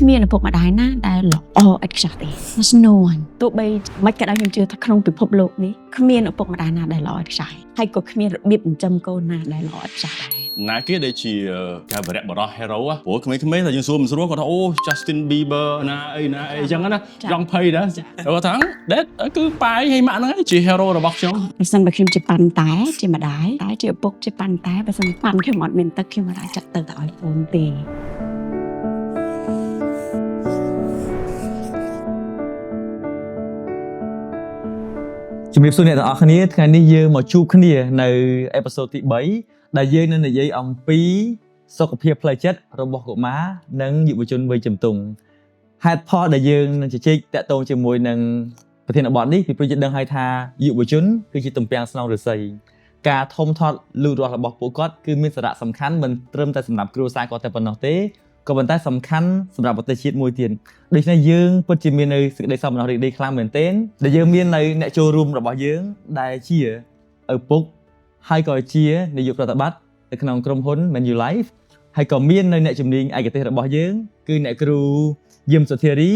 គ្មានឪពុកម្ដាយណាដែលល្អឥតខ្ចោះទេ There's no one ទោះបីមិនក៏ដោយខ្ញុំជឿថាក្នុងពិភពលោកនេះគ្មានឪពុកម្ដាយណាដែលល្អឥតខ្ចោះហើយក៏គ្មានរបៀបចិញ្ចឹមកូនណាដែលល្អឥតខ្ចោះដែរណាគេដែលជាការវរៈបរោះ hero ព្រោះក្មេងៗតែយើងសួរមិនស្រួលគាត់ថាអូ Justin Bieber ណាអីអញ្ចឹងណាចង់ភ័យដែរគាត់ថាដេតគឺប៉ាយហើយម៉ាក់ហ្នឹងជា hero របស់ខ្ញុំបើសិនបើខ្ញុំជាប៉ាន់តែជាម្ដាយតែជាឪពុកជាប៉ាន់តែបើសិនប៉ាន់ខ្ញុំអត់មានទឹកខ្ញុំអាចចាត់ទៅឲ្យកូនទេជំរាបសួរអ្នកទាំងអស់គ្នាថ្ងៃនេះយើងមកជួបគ្នានៅអេពីសូតទី3ដែលយើងនឹងនិយាយអំពីសុខភាពផ្លូវចិត្តរបស់កុមារនិងយុវជនវ័យជំទង់ហេតុផលដែលយើងនឹងជជែកតាក់ទងជាមួយនឹងប្រធានបទនេះពីព្រោះយើងដឹងហើយថាយុវជនគឺជាទំពាំងស្នងឫស្សីការថមថត់លូតលាស់របស់ពួកគាត់គឺមានសារៈសំខាន់មិនត្រឹមតែសម្រាប់គ្រួសារគាត់តែប៉ុណ្ណោះទេក៏ប៉ុន្តែសំខាន់សម្រាប់ប្រទេសជាតិមួយទៀតដូច្នេះយើងពិតជាមាននៅសេចក្តីសោមនស្សរីករាយខ្លាំងមែនទែនដែលយើងមាននៅអ្នកចូលរួមរបស់យើងដែលជាឪពុកហើយក៏ជានាយកប្រតិបត្តិនៅក្នុងក្រុមហ៊ុន Manulife ហើយក៏មាននៅអ្នកជំនាញឯកទេសរបស់យើងគឺអ្នកគ្រូយឹមសុធារី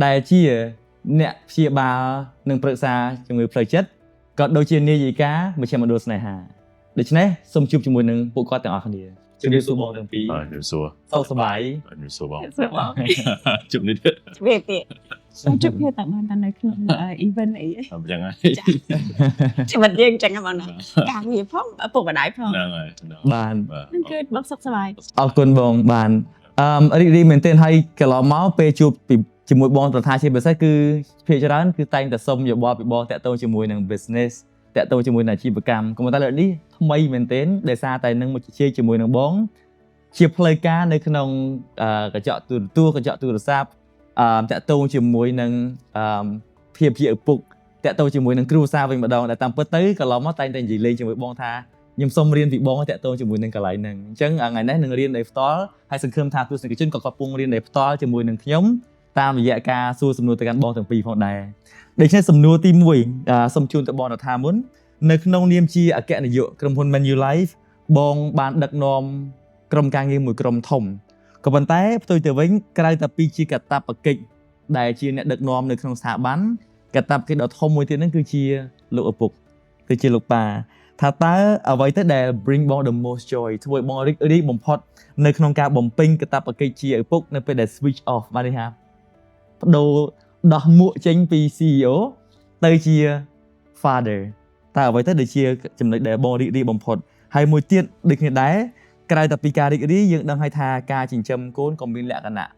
ដែលជាអ្នកព្យាបាលនិងប្រឹក្សាជំងឺផ្លូវចិត្តក៏ដូចជានាយិកាមជ្ឈមណ្ឌលស្នេហាដូច្នេះសូមជួបជាមួយនឹងពួកគាត់ទាំងអស់គ្នាជំរាបសួរបងទាំងពីរជំរាបសួរសុខសប្បាយជំរាបសួរបងជំរាបទៀតជំរាបទៀតជួបគ្នាតែបាននៅក្នុង event អីអញ្ចឹងហើយជីវិតយើងចឹងបងណាការងារផងឪពុកម្ដាយផងហ្នឹងហើយបានហ្នឹងគឺបងសុខសប្បាយអរគុណបងបានរីករាយមែនទែនហើយកន្លងមកពេលជួបជាមួយបងប្រធានជាពិសេសគឺភាគច្រើនគឺតែងតែសុំយោបល់ពីបងតាក់ទងជាមួយនឹង business តាក់ទងជាមួយនឹងអាជីវកម្មក៏ប៉ុន្តែលើកនេះថ្មីមែនទែនដោយសារតែនឹងមកជជែកជាមួយនឹងបងជាផ្លូវការនៅក្នុងកញ្ចក់ទូរទស្សន៍កញ្ចក់ទូរស័ព្ទតាក់ទងជាមួយនឹងភាពជាឪពុកតាក់ទងជាមួយនឹងគ្រួសារវិញម្ដងដែលតាមពិតទៅកន្លងមកតែងតែនិយាយលេងជាមួយបងថាខ្ញុំសូមរៀនពីបងតាក់ទងជាមួយនឹងកន្លែងហ្នឹងអញ្ចឹងថ្ងៃនេះនឹងរៀនដោយផ្ទាល់ហើយសង្ឃឹមថាទស្សនិកជនក៏កំពុងរៀនដោយផ្ទាល់ជាមួយនឹងខ្ញុំតាមរយៈការសួរសំណួរទៅកាន់បងទាំងពីរផងដែរដូច្នេះសំណួរទី1សូមជូនទៅបងរដ្ឋាមុននៅក្នុងនាមជាអគ្គនាយកក្រុមហ៊ុន Manulife បងបានដឹកនាំក្រុមការងារមួយក្រុមធំក៏ប៉ុន្តែផ្ទុយទៅវិញក្រៅតែពីជាកាតព្វកិច្ចដែលជាអ្នកដឹកនាំនៅក្នុងស្ថាប័នកាតព្វកិច្ចដ៏ធំមួយទៀតហ្នឹងគឺជាលោកឪពុកគឺជាលោកប៉ាថាតើអ្វីទៅដែល bring បង the most joy ធ្វើឲ្យបងរីករាយបំផុតនៅក្នុងការបំពេញកាតព្វកិច្ចជាឪពុកនៅពេលដែល switch off បានទេហាបដូរដោះមួកចេញពី CEO ទៅជា father តើអ្វីទៅដែលជាចំណុចដែលបងរីករាយបំផុតហើយមួយទៀតដូចគ្នាដែរក្រៅតែពីការរីករាយយើងដឹងហើយថាការចិញ្ចឹមកូនក៏មានលក្ខណៈ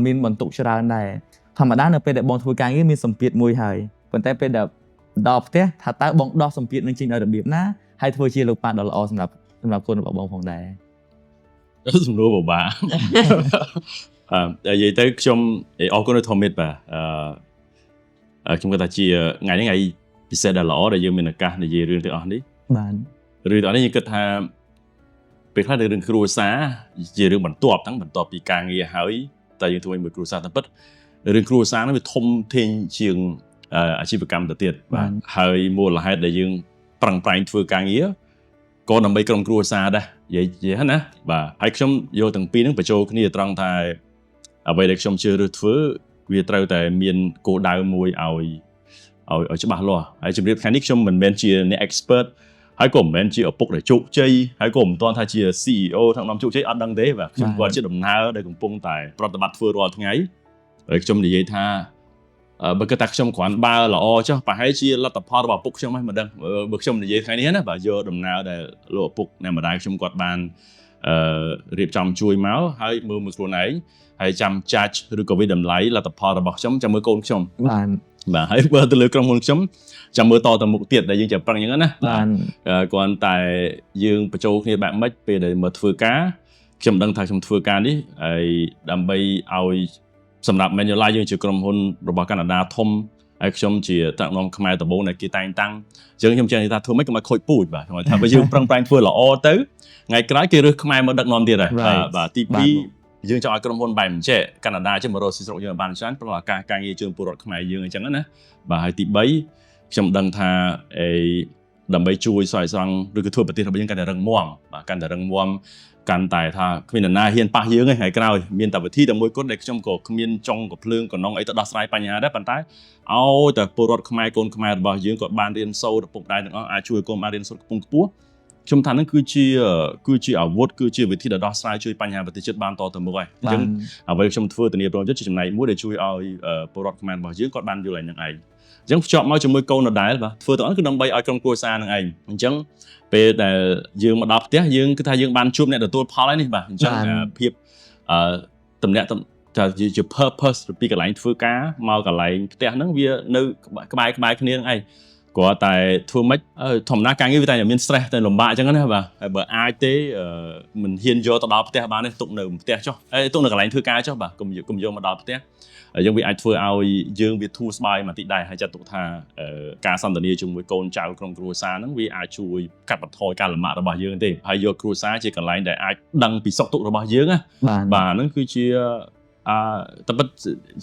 មានបន្ទុកច្រើនដែរធម្មតានៅពេលដែលបងធ្វើការងារមានសម្ពាធមួយហើយប៉ុន្តែពេលដែលដល់ផ្ទះថាតើបងដោះសម្ពាធនឹងចេញឲ្យរបៀបណាហើយធ្វើជាលោកប៉ាដ៏ល្អសម្រាប់កូនរបស់បងផងដែរសំណួរពិបាកនិយាយទៅខ្ញុំអរគុណដល់ Thomas បាទខ្ញុំគាត់ថាជាថ្ងៃនេះថ្ងៃពិសេសដ៏ល្អដែលយើងមានឱកាសនិយាយរឿងទាំងអស់នេះបានរឿងទាំងអស់នេះខ្ញុំគិតថាពេលខ្លះរឿងគ្រួសារជារឿងបន្ទាប់ពីការងារហើយតែយើងធ្វើមួយគ្រួសារតែពិតរឿងគ្រួសារហ្នឹងវាធំធេងជាងអាជីវកម្មទៅទៀតបាទហើយមូលហេតុដែលយើងប្រឹងប្រែងធ្វើការងារក៏ដើម្បីក្រុមគ្រួសារដែរនិយាយហ្នឹងណាបាទហើយខ្ញុំយកទាំងពីរហ្នឹងបញ្ចូលគ្នាត្រង់ថាអ្វីដែលខ្ញុំជឿរើសធ្វើវាត្រូវតែមានគោលដៅមួយឲ្យច្បាស់លាស់ហើយជំរាបថ្ងៃនេះខ្ញុំមិនមែនជាអ្នក expert ហើយក៏មិនមែនជាឪពុកដែលជោគជ័យហើយក៏មិនទាន់ថាជា CEO ក្នុងនាំជោគជ័យអត់ដឹងទេបាទខ្ញុំគាត់ជាដំណើរដែលកំពុងតែប្រតិបត្តិធ្វើរាល់ថ្ងៃហើយខ្ញុំនិយាយថាបើគិតថាខ្ញុំគ្រាន់បើល្អចុះប្រហែលជាលទ្ធផលរបស់ឪពុកខ្ញុំហ្នឹងមិនដឹងបើខ្ញុំនិយាយថ្ងៃនេះណាបាទយកដំណើរដែលលោកឪពុកអ្នកម្ដាយខ្ញុំគាត់បានរៀបចំជួយមកហើយមើលខ្លួនឯងហើយចាំ judge ឬក៏វិតម្លៃលទ្ធផលរបស់ខ្ញុំចាំមើលកូនខ្ញុំបាទហើយបើទៅលើក្រុមហ៊ុនខ្ញុំចាំមើលតទៅមុខទៀតដែលយើងចាំប្រឹងអញ្ចឹងណាបាទគ្រាន់តែយើងបញ្ចូលគ្នាបែបម៉េចពេលដែលមកធ្វើការខ្ញុំដឹងថាខ្ញុំធ្វើការនេះហើយដើម្បីឲ្យសម្រាប់ Manulife យើងជាក្រុមហ៊ុនរបស់កាណាដាធំហើយខ្ញុំជាថ្នាក់នាំខ្មែរដំបូងដែលគេតែងតាំងអញ្ចឹងខ្ញុំចេះថាធ្វើម៉េចកុំឲ្យខូចពូជបាទខ្ញុំថាបើយើងប្រឹងប្រែងធ្វើល្អទៅថ្ងៃក្រោយគេរើសខ្មែរមកដឹកនាំទៀតហើយបាទទី2យើងចង់ឲ្យក្រុមហ៊ុនបែបអញ្ចឹងកាណាដាជាមករកស៊ីស្រុកយើងបានច្រើនព្រោះឱកាសការងារជូនពលរដ្ឋខ្មែរយើងអញ្ចឹងណាបាទហើយទី3ខ្ញុំដឹងថា ដើម្បីជួយសយសងឬក៏ធ្វើប្រទេសរបស់យើងកាន់តែរឹងមាំបាទកាន់តែរឹងមាំកាន់តែថាគ្មាននរណាហ៊ានប៉ះយើងទេថ្ងៃក្រោយមានតែវិធីតែមួយគត់ដែលខ្ញុំក៏គ្មានចង់ក៏ភ្លើងក៏នងអីទៅដោះស្រាយបញ្ហាដែរប៉ុន្តែឲ្យតែពលរដ្ឋខ្មែរកូនខ្មែររបស់យើងក៏បានរៀនសូត្រឪពុកម្ដាយទាំងអស់អាចជួយកូនបានរៀនសូត្រខ្ពង់ខ្ពស់ខ្ញុំថាហ្នឹងគឺជាអាវុធគឺជាវិធីដែលដោះស្រាយជួយបញ្ហាប្រទេសជាតិបានតទៅមុខហើយអញ្ចឹងអ្វីខ្ញុំធ្វើធានាប្រយោជន៍ជាចំណែកមួយដែលជួយឲ្យពលរដ្ឋខ្មែររបស់យើងគាត់បានយល់ឯហ្នឹងឯងអញ្ចឹងភ្ជាប់មកជាមួយកូនដដែលបាទធ្វើទាំងអស់គឺដើម្បីឲ្យក្រុមគ្រួសារហ្នឹងឯងអញ្ចឹងពេលដែលយើងមកដល់ផ្ទះយើងគឺថាយើងបានជួបអ្នកទទួលផលហើយនេះបាទអញ្ចឹងភាពតំណាក់ថាជា purpose ពីកន្លែងធ្វើការមកកន្លែងផ្ទះហ្នឹងវានៅក្បែរគ្នាហ្នឹងឯងគាត់តែធ្វើម៉េចធម្មតាការងារវាតែមាន stress តែលំបាកអញ្ចឹងណាបាទហើយបើអាចទេមិនហ៊ានយកទៅដល់ផ្ទះបានទេទុកនៅផ្ទះចុះទុកនៅកន្លែងធ្វើការចុះបាទកុំយកមកដល់ផ្ទះយើងវាអាចធ្វើឲ្យយើងវាធូរស្បើយបន្តិចដែរហើយចាត់ទុកថាការសន្ទនាជាមួយកូនចៅក្រុមគ្រួសារហ្នឹងវាអាចជួយកាត់បន្ថយការលំបាករបស់យើងទេហើយយកគ្រួសារជាកន្លែងដែលអាចដឹងពីសុខទុក្ខរបស់យើងណាបាទហ្នឹងគឺជាតែពិត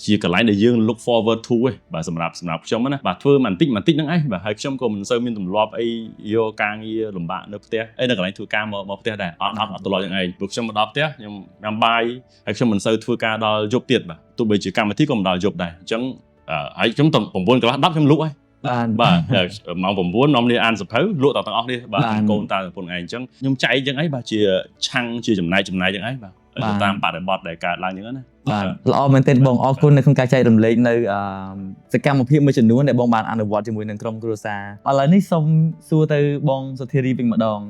ជាកន្លែងដែលយើង look forward to ឯងបាទសម្រាប់ខ្ញុំណាបាទធ្វើបន្តិចហ្នឹងឯងបាទហើយខ្ញុំក៏មិនសូវមានទម្លាប់អីយកការងារលំបាកនៅផ្ទះនៅកន្លែងធ្វើការមកផ្ទះដែរអត់ទម្លាប់យ៉ាងឯងព្រោះខ្ញុំមកដល់ផ្ទះខ្ញុំញ៉ាំបាយហើយខ្ញុំមិនសូវធ្វើការដល់យប់ទៀតបាទទោះបីជាកម្មវិធីក៏មិនដល់យប់ដែរអញ្ចឹងហើយខ្ញុំ9កន្លះ10ខ្ញុំលក់ហើយបាទម៉ោង9នាំគ្នាអានសភៅលក់ទាំងអស់នេះបាទកូនតាប្រពន្ធឯងអញ្ចឹងខ្ញុំចែកយ៉ាងអីបាទជាឆាំងជាចំណែកយ៉ាងអីបាទតាមបរិបទដែលកើតឡើងយ៉ាងហ្នឹងណាបាទល្អមែនទែនបងអរគុណនៅក្នុងការចែករំលែកនៅសកម្មភាពមួយចំនួនដែលបងបានអនុវត្តជាមួយនឹងក្រុមគ្រួសារឥឡូវនេះសូមសួរទៅបងសុធារីវិញម្ដង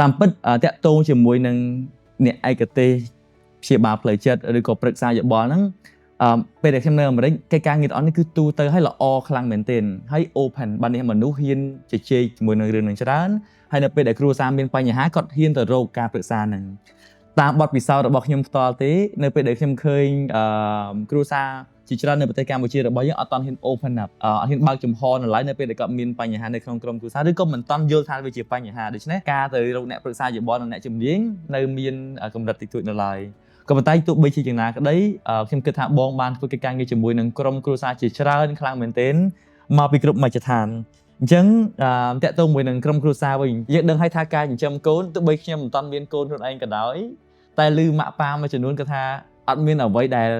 តាមពិតតាក់ទងជាមួយនឹងអ្នកឯកទេសព្យាបាលផ្លូវចិត្តឬក៏ប្រឹក្សាយោបល់ហ្នឹងពេលដែលខ្ញុំនៅអាមេរិកកិច្ចការងារទាំងអស់នេះគឺទូទៅឲ្យល្អខ្លាំងមែនទែនហើយ open បាននេះមនុស្សហ៊ានជជែកជាមួយនឹងរឿងនឹងច្រើនហើយនៅពេលដែលគ្រួសារមានបញ្ហាគាត់ហ៊ានទៅរកការប្រឹក្សាហ្នឹងតាមបទពិសោធន៍របស់ខ្ញុំផ្ទាល់ទេនៅពេលដែលខ្ញុំឃើញគ្រួសារជាច្រើននៅប្រទេសកម្ពុជារបស់យើងអត់ទាន់ហ៊ាន open up អត់ហ៊ានបើកចំហនៅឡើយនៅពេលដែលគាត់មានបញ្ហានៅក្នុងក្រុមគ្រួសារឬក៏មិនទាន់យល់ថាវាជាបញ្ហាដូច្នេះការទៅរកអ្នកប្រឹក្សាយោបល់និងអ្នកជំនាញនៅមានកម្រិតតិចតួចនៅឡើយក៏ប៉ុន្តែទោះបីជាយ៉ាងណាក្តីខ្ញុំគិតថាបងបានធ្វើកិច្ចការងារជាមួយនឹងក្រុមគ្រួសារជាច្រើនខ្លាំងមែនទែនមកពីគ្រប់មជ្ឈដ្ឋានអញ្ចឹងតាក់ទងជាមួយនឹងក្រុមគ្រួសារវិញយើងដឹងហើយថាការចិញ្ចឹមកូនទោះបីខ្ញុំមិនទាន់មានកូនខ្លួនឯងក៏ដោយតែឮម៉ាក់ប៉ាមួយចំនួនគាត់ថាអត់មានអ្វីដែល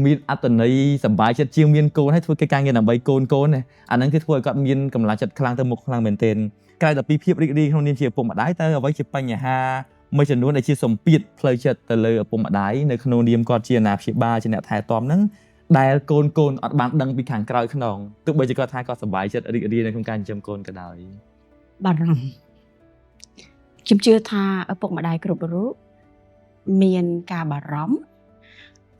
មានអត្តន័យសប្បាយចិត្តជាងមានកូនហើយធ្វើកិច្ចការងារដើម្បីកូនទេអាហ្នឹងគឺធ្វើឲ្យគាត់មានកម្លាំងចិត្តខ្លាំងទៅមុខខ្លាំងមែនទែនក្រៅពីភាពរីករាយក្នុងនាមជាឪពុកម្ដាយតើអ្វីជាបញ្ហាមួយចំនួនដែលជាសម្ពាធផ្លូវចិត្តទៅលើឪពុកម្ដាយនៅក្នុងនាមគាត់ជាអាណាព្យាបាលជាអ្នកថែទាំហ្នឹងដែលកូនអត់បានដឹងពីខាងក្រៅខ្នងទោះបីជាគាត់ថាគាត់សប្បាយចិត្តរីករាយនៅក្នុងការចិញ្ចឹមកូនក៏ដោយបារម្ភខ្ញុំជឿថាឪពុកម្ដាយគ្រប់រូបមានការបារម្ភ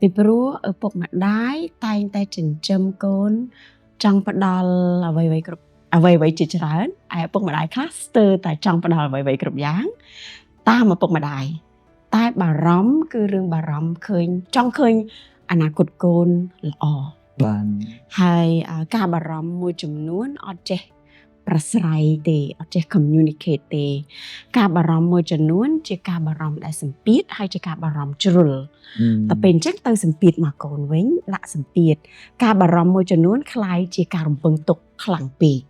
ពីព្រោះឪពុកម្ដាយតែងតែចិញ្ចឹមកូនចង់ផ្ដល់អ្វីជាច្រើនឯឪពុកម្ដាយខ្លះស្ទើរតែចង់ផ្ដល់អ្វីគ្រប់យ៉ាងតាមឪពុកម្ដាយតែបារម្ភគឺរឿងបារម្ភចង់ឃើញអនាគតកូនល្អបានហើយការបារម្ភមួយចំនួនអត់ចេះប្រស្រ័យទេអត់ចេះ communicate ទេការបារម្ភមួយចំនួនជាការបារម្ភដែលសម្ពាធហើយជាការបារម្ភជ្រុលតែពេលអញ្ចឹងទៅសម្ពាធមកកូនវិញលាក់សម្ពាធការបារម្ភមួយចំនួនคล้ายជាការរំពឹងទុកខ្លាំងពេក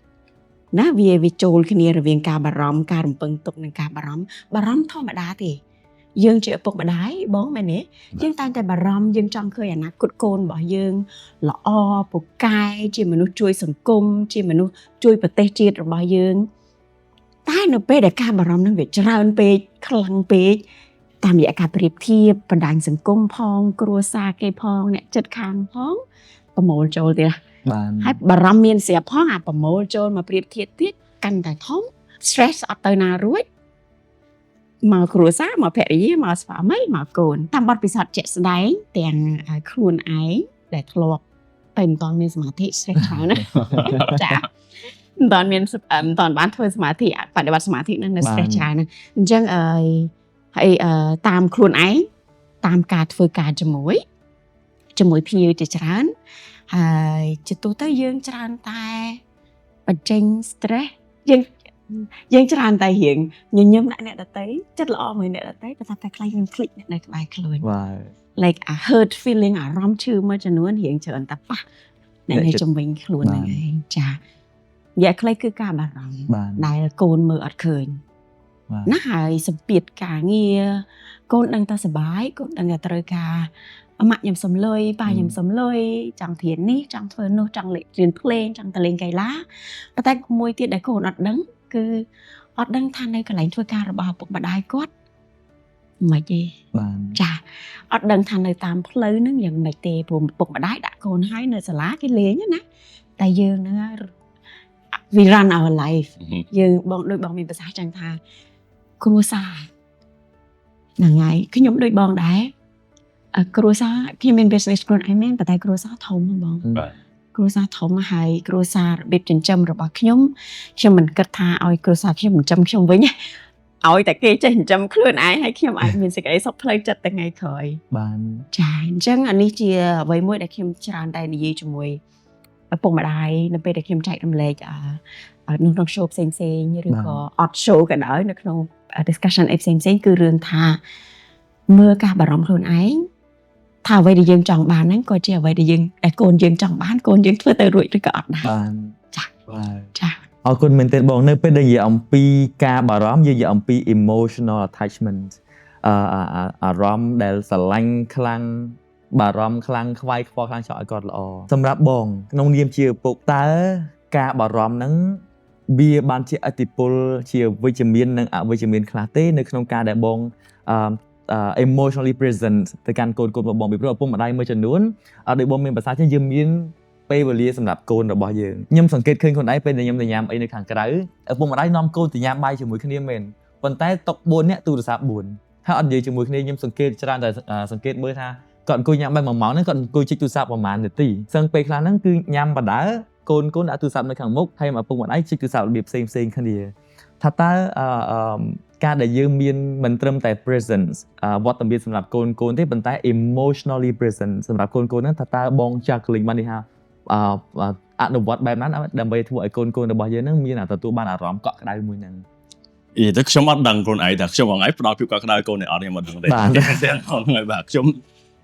ណាវាចូលគ្នារវាងការបារម្ភការរំពឹងទុកនិងការបារម្ភធម្មតាទេយើងជាឪពុកម្ដាយបងមែនទេយើងតែងតែបារម្ភយើងចង់ឃើញអនាគតកូនរបស់យើងល្អពូកែជាមនុស្សជួយសង្គមជាមនុស្សជួយប្រទេសជាតិរបស់យើងតែនៅពេលដែលការបារម្ភនឹងវាច្រើនពេកខ្លាំងពេកតាមរយៈការប្រៀបធៀបបណ្ដាញសង្គមផងគ្រួសារគេផងអ្នកជិតខាងផងប្រមូលចូលទៀតបានហើយបារម្ភមានស្រាប់ផងអាប្រមូលចូលមកប្រៀបធៀបទៀតកាន់តែធំ stress អត់ទៅណារួចមកគ្រួសារមកភរិយាមកស្វាមីមកកូនតាមបទពិសោធន៍ជាក់ស្ដែងទាំងខ្លួនឯងដែលធ្លាប់តែមិនទាន់មានសមាធិ stress ច្រើនណាចាមិនទាន់បានធ្វើសមាធិបដិបត្តិសមាធិនឹងនៅ stress ច្រើនណាអញ្ចឹងហើយតាមខ្លួនឯងតាមការធ្វើការជាមួយភ្ញៀវជាច្រើនហើយជាទូទៅយើងច្រើនតែបញ្ចេញ stress យើងច្រើនតែរៀងញញឹមអ្នកដទៃចិត្តល្អមួយអ្នកដទៃតែតែខ្លាចយើងคลิกនៅក្បែរខ្លួន like a hurt feeling អារម្មណ៍ឈឺមួយចំនួនរៀងច្រើនតែប៉ះអ្នកជំនាញខ្លួនហ្នឹងឯងចា និយាយខ្លីគឺការបារម្ភ បាទ ដែលកូនមើលអត់ឃើញ បាទ ណាហើយសម្ពាធការងារកូនដឹងតែសុបាយកូនដឹងតែត្រូវការម៉ាក់ខ្ញុំសុំលុយប៉ាខ្ញុំសុំលុយចង់រៀននេះចង់ធ្វើនោះចង់រៀនភ្លេងចង់ទៅលេងកីឡាប៉ុន្តែមួយទៀតដែលកូនអត់ដឹងគឺអត់ដឹងថានៅកន្លែងធ្វើការរបស់ឪពុកម្ដាយគាត់មិនទេ បាទ ចាអត់ដឹងថានៅតាមផ្លូវហ្នឹងយ៉ាងម៉េចទេព្រោះឪពុកម្ដាយដាក់កូនឲ្យនៅសាលាគេលេងណាតែយើងហ្នឹង we run our life យើងបងដូចបងមានប្រសាសន៍ចឹងថាគ្រួសារហ្នឹងហើយខ្ញុំដូចបងដែរគ្រួសារខ្ញុំមាន business ខ្លួនឯងមែនតែគ្រួសារធំហ្នឹងបង បាទ គ្រួសារធំហើយគ្រួសាររបៀបចិញ្ចឹមរបស់ខ្ញុំមិនគិតថាឲ្យគ្រួសារខ្ញុំចិញ្ចឹមខ្ញុំវិញឲ្យតែគេចេះចិញ្ចឹមខ្លួនឯងហើយខ្ញុំអាចមានសេចក្តីសុខផ្លូវចិត្តទៅថ្ងៃក្រោយ បាទ ចាអញ្ចឹងអានេះជាអ្វីមួយដែលខ្ញុំច្រើនតែនិយាយជាមួយឪពុកម្ដាយនៅពេលដែលខ្ញុំចែករំលែកនៅក្នុង show ផ្សេងៗឬក៏អត់ show ក៏ដោយនៅក្នុង discussion ផ្សេងៗគឺរឿងថាមើលការបារម្ភខ្លួនឯងថាអ្វីដែលយើងចង់បានហ្នឹងក៏ជាអ្វីដែលយើងដែលកូនយើងចង់បានកូនយើងធ្វើទៅរួចឬក៏អត់ដែរ បាទ ចា បាទ ចា អរគុណមែនទែនបងនៅពេលដែលនិយាយអំពីការបារម្ភយើងនិយាយអំពី emotional attachment អារម្មណ៍ដែលស្រឡាញ់ខ្លាំងបារម្ភខ្លាំងខ្វាយខ្វល់ខ្លាំងចង់ឲ្យគាត់ល្អសម្រាប់បងក្នុងនាមជាឪពុកតើការបារម្ភហ្នឹងវាបានជាឥទ្ធិពលជាវិជ្ជមាននិងអវិជ្ជមានខ្លះទេនៅក្នុងការដែលបងemotionally present ទៅកាន់កូនរបស់បងពីព្រោះឪពុកម្ដាយមួយចំនួនដោយបងមានប្រសាសន៍យើងមានពេលវេលាសម្រាប់កូនរបស់យើងខ្ញុំសង្កេតឃើញខ្លួនឯងពេលដែលខ្ញុំទៅញ៉ាំអីនៅខាងក្រៅឪពុកម្ដាយនាំកូនទៅញ៉ាំបាយជាមួយគ្នាមែនប៉ុន្តែតុ4នាក់ទូរស័ព្ទ4ហើយអត់និយាយជាមួយគ្នាខ្ញុំសង្កេតច្រើនតែសង្កេតមើលថាគាត់អង្គុយញ៉ាំបាយ1ម៉ោងហ្នឹងគាត់អង្គុយជីកទូរស័ព្ទប្រហែលនាទីសឹងពេលខ្លះហ្នឹងគឺញ៉ាំបដាកូនដាក់ទូរស័ព្ទនៅខាងមុខហើយឪពុកម្ដាយជីកទូរស័ព្ទរបៀបផ្សេងគ្នាថាតើការដែលយើងមានមិនត្រឹមតែ presence វត្តមានសម្រាប់កូនទេប៉ុន្តែ emotionally present សម្រាប់កូនហ្នឹងថាតើបងចាក់លិញបាននេះថាអនុវត្តបែបណាដើម្បីធ្វើឲ្យកូនរបស់យើងហ្នឹងមានទទួលបានអារម្មណ៍កក់ក្ដៅមួយហ្នឹង តែខ្ញុំអត់ដឹងខ្លួនឯងតែខ្ញុំហងៃផ្ដល់ភាពកក់ក្ដៅកូនឯអត់ខ្ញុំអត់ដឹងទេតែហ្នឹងបាទខ្ញុំ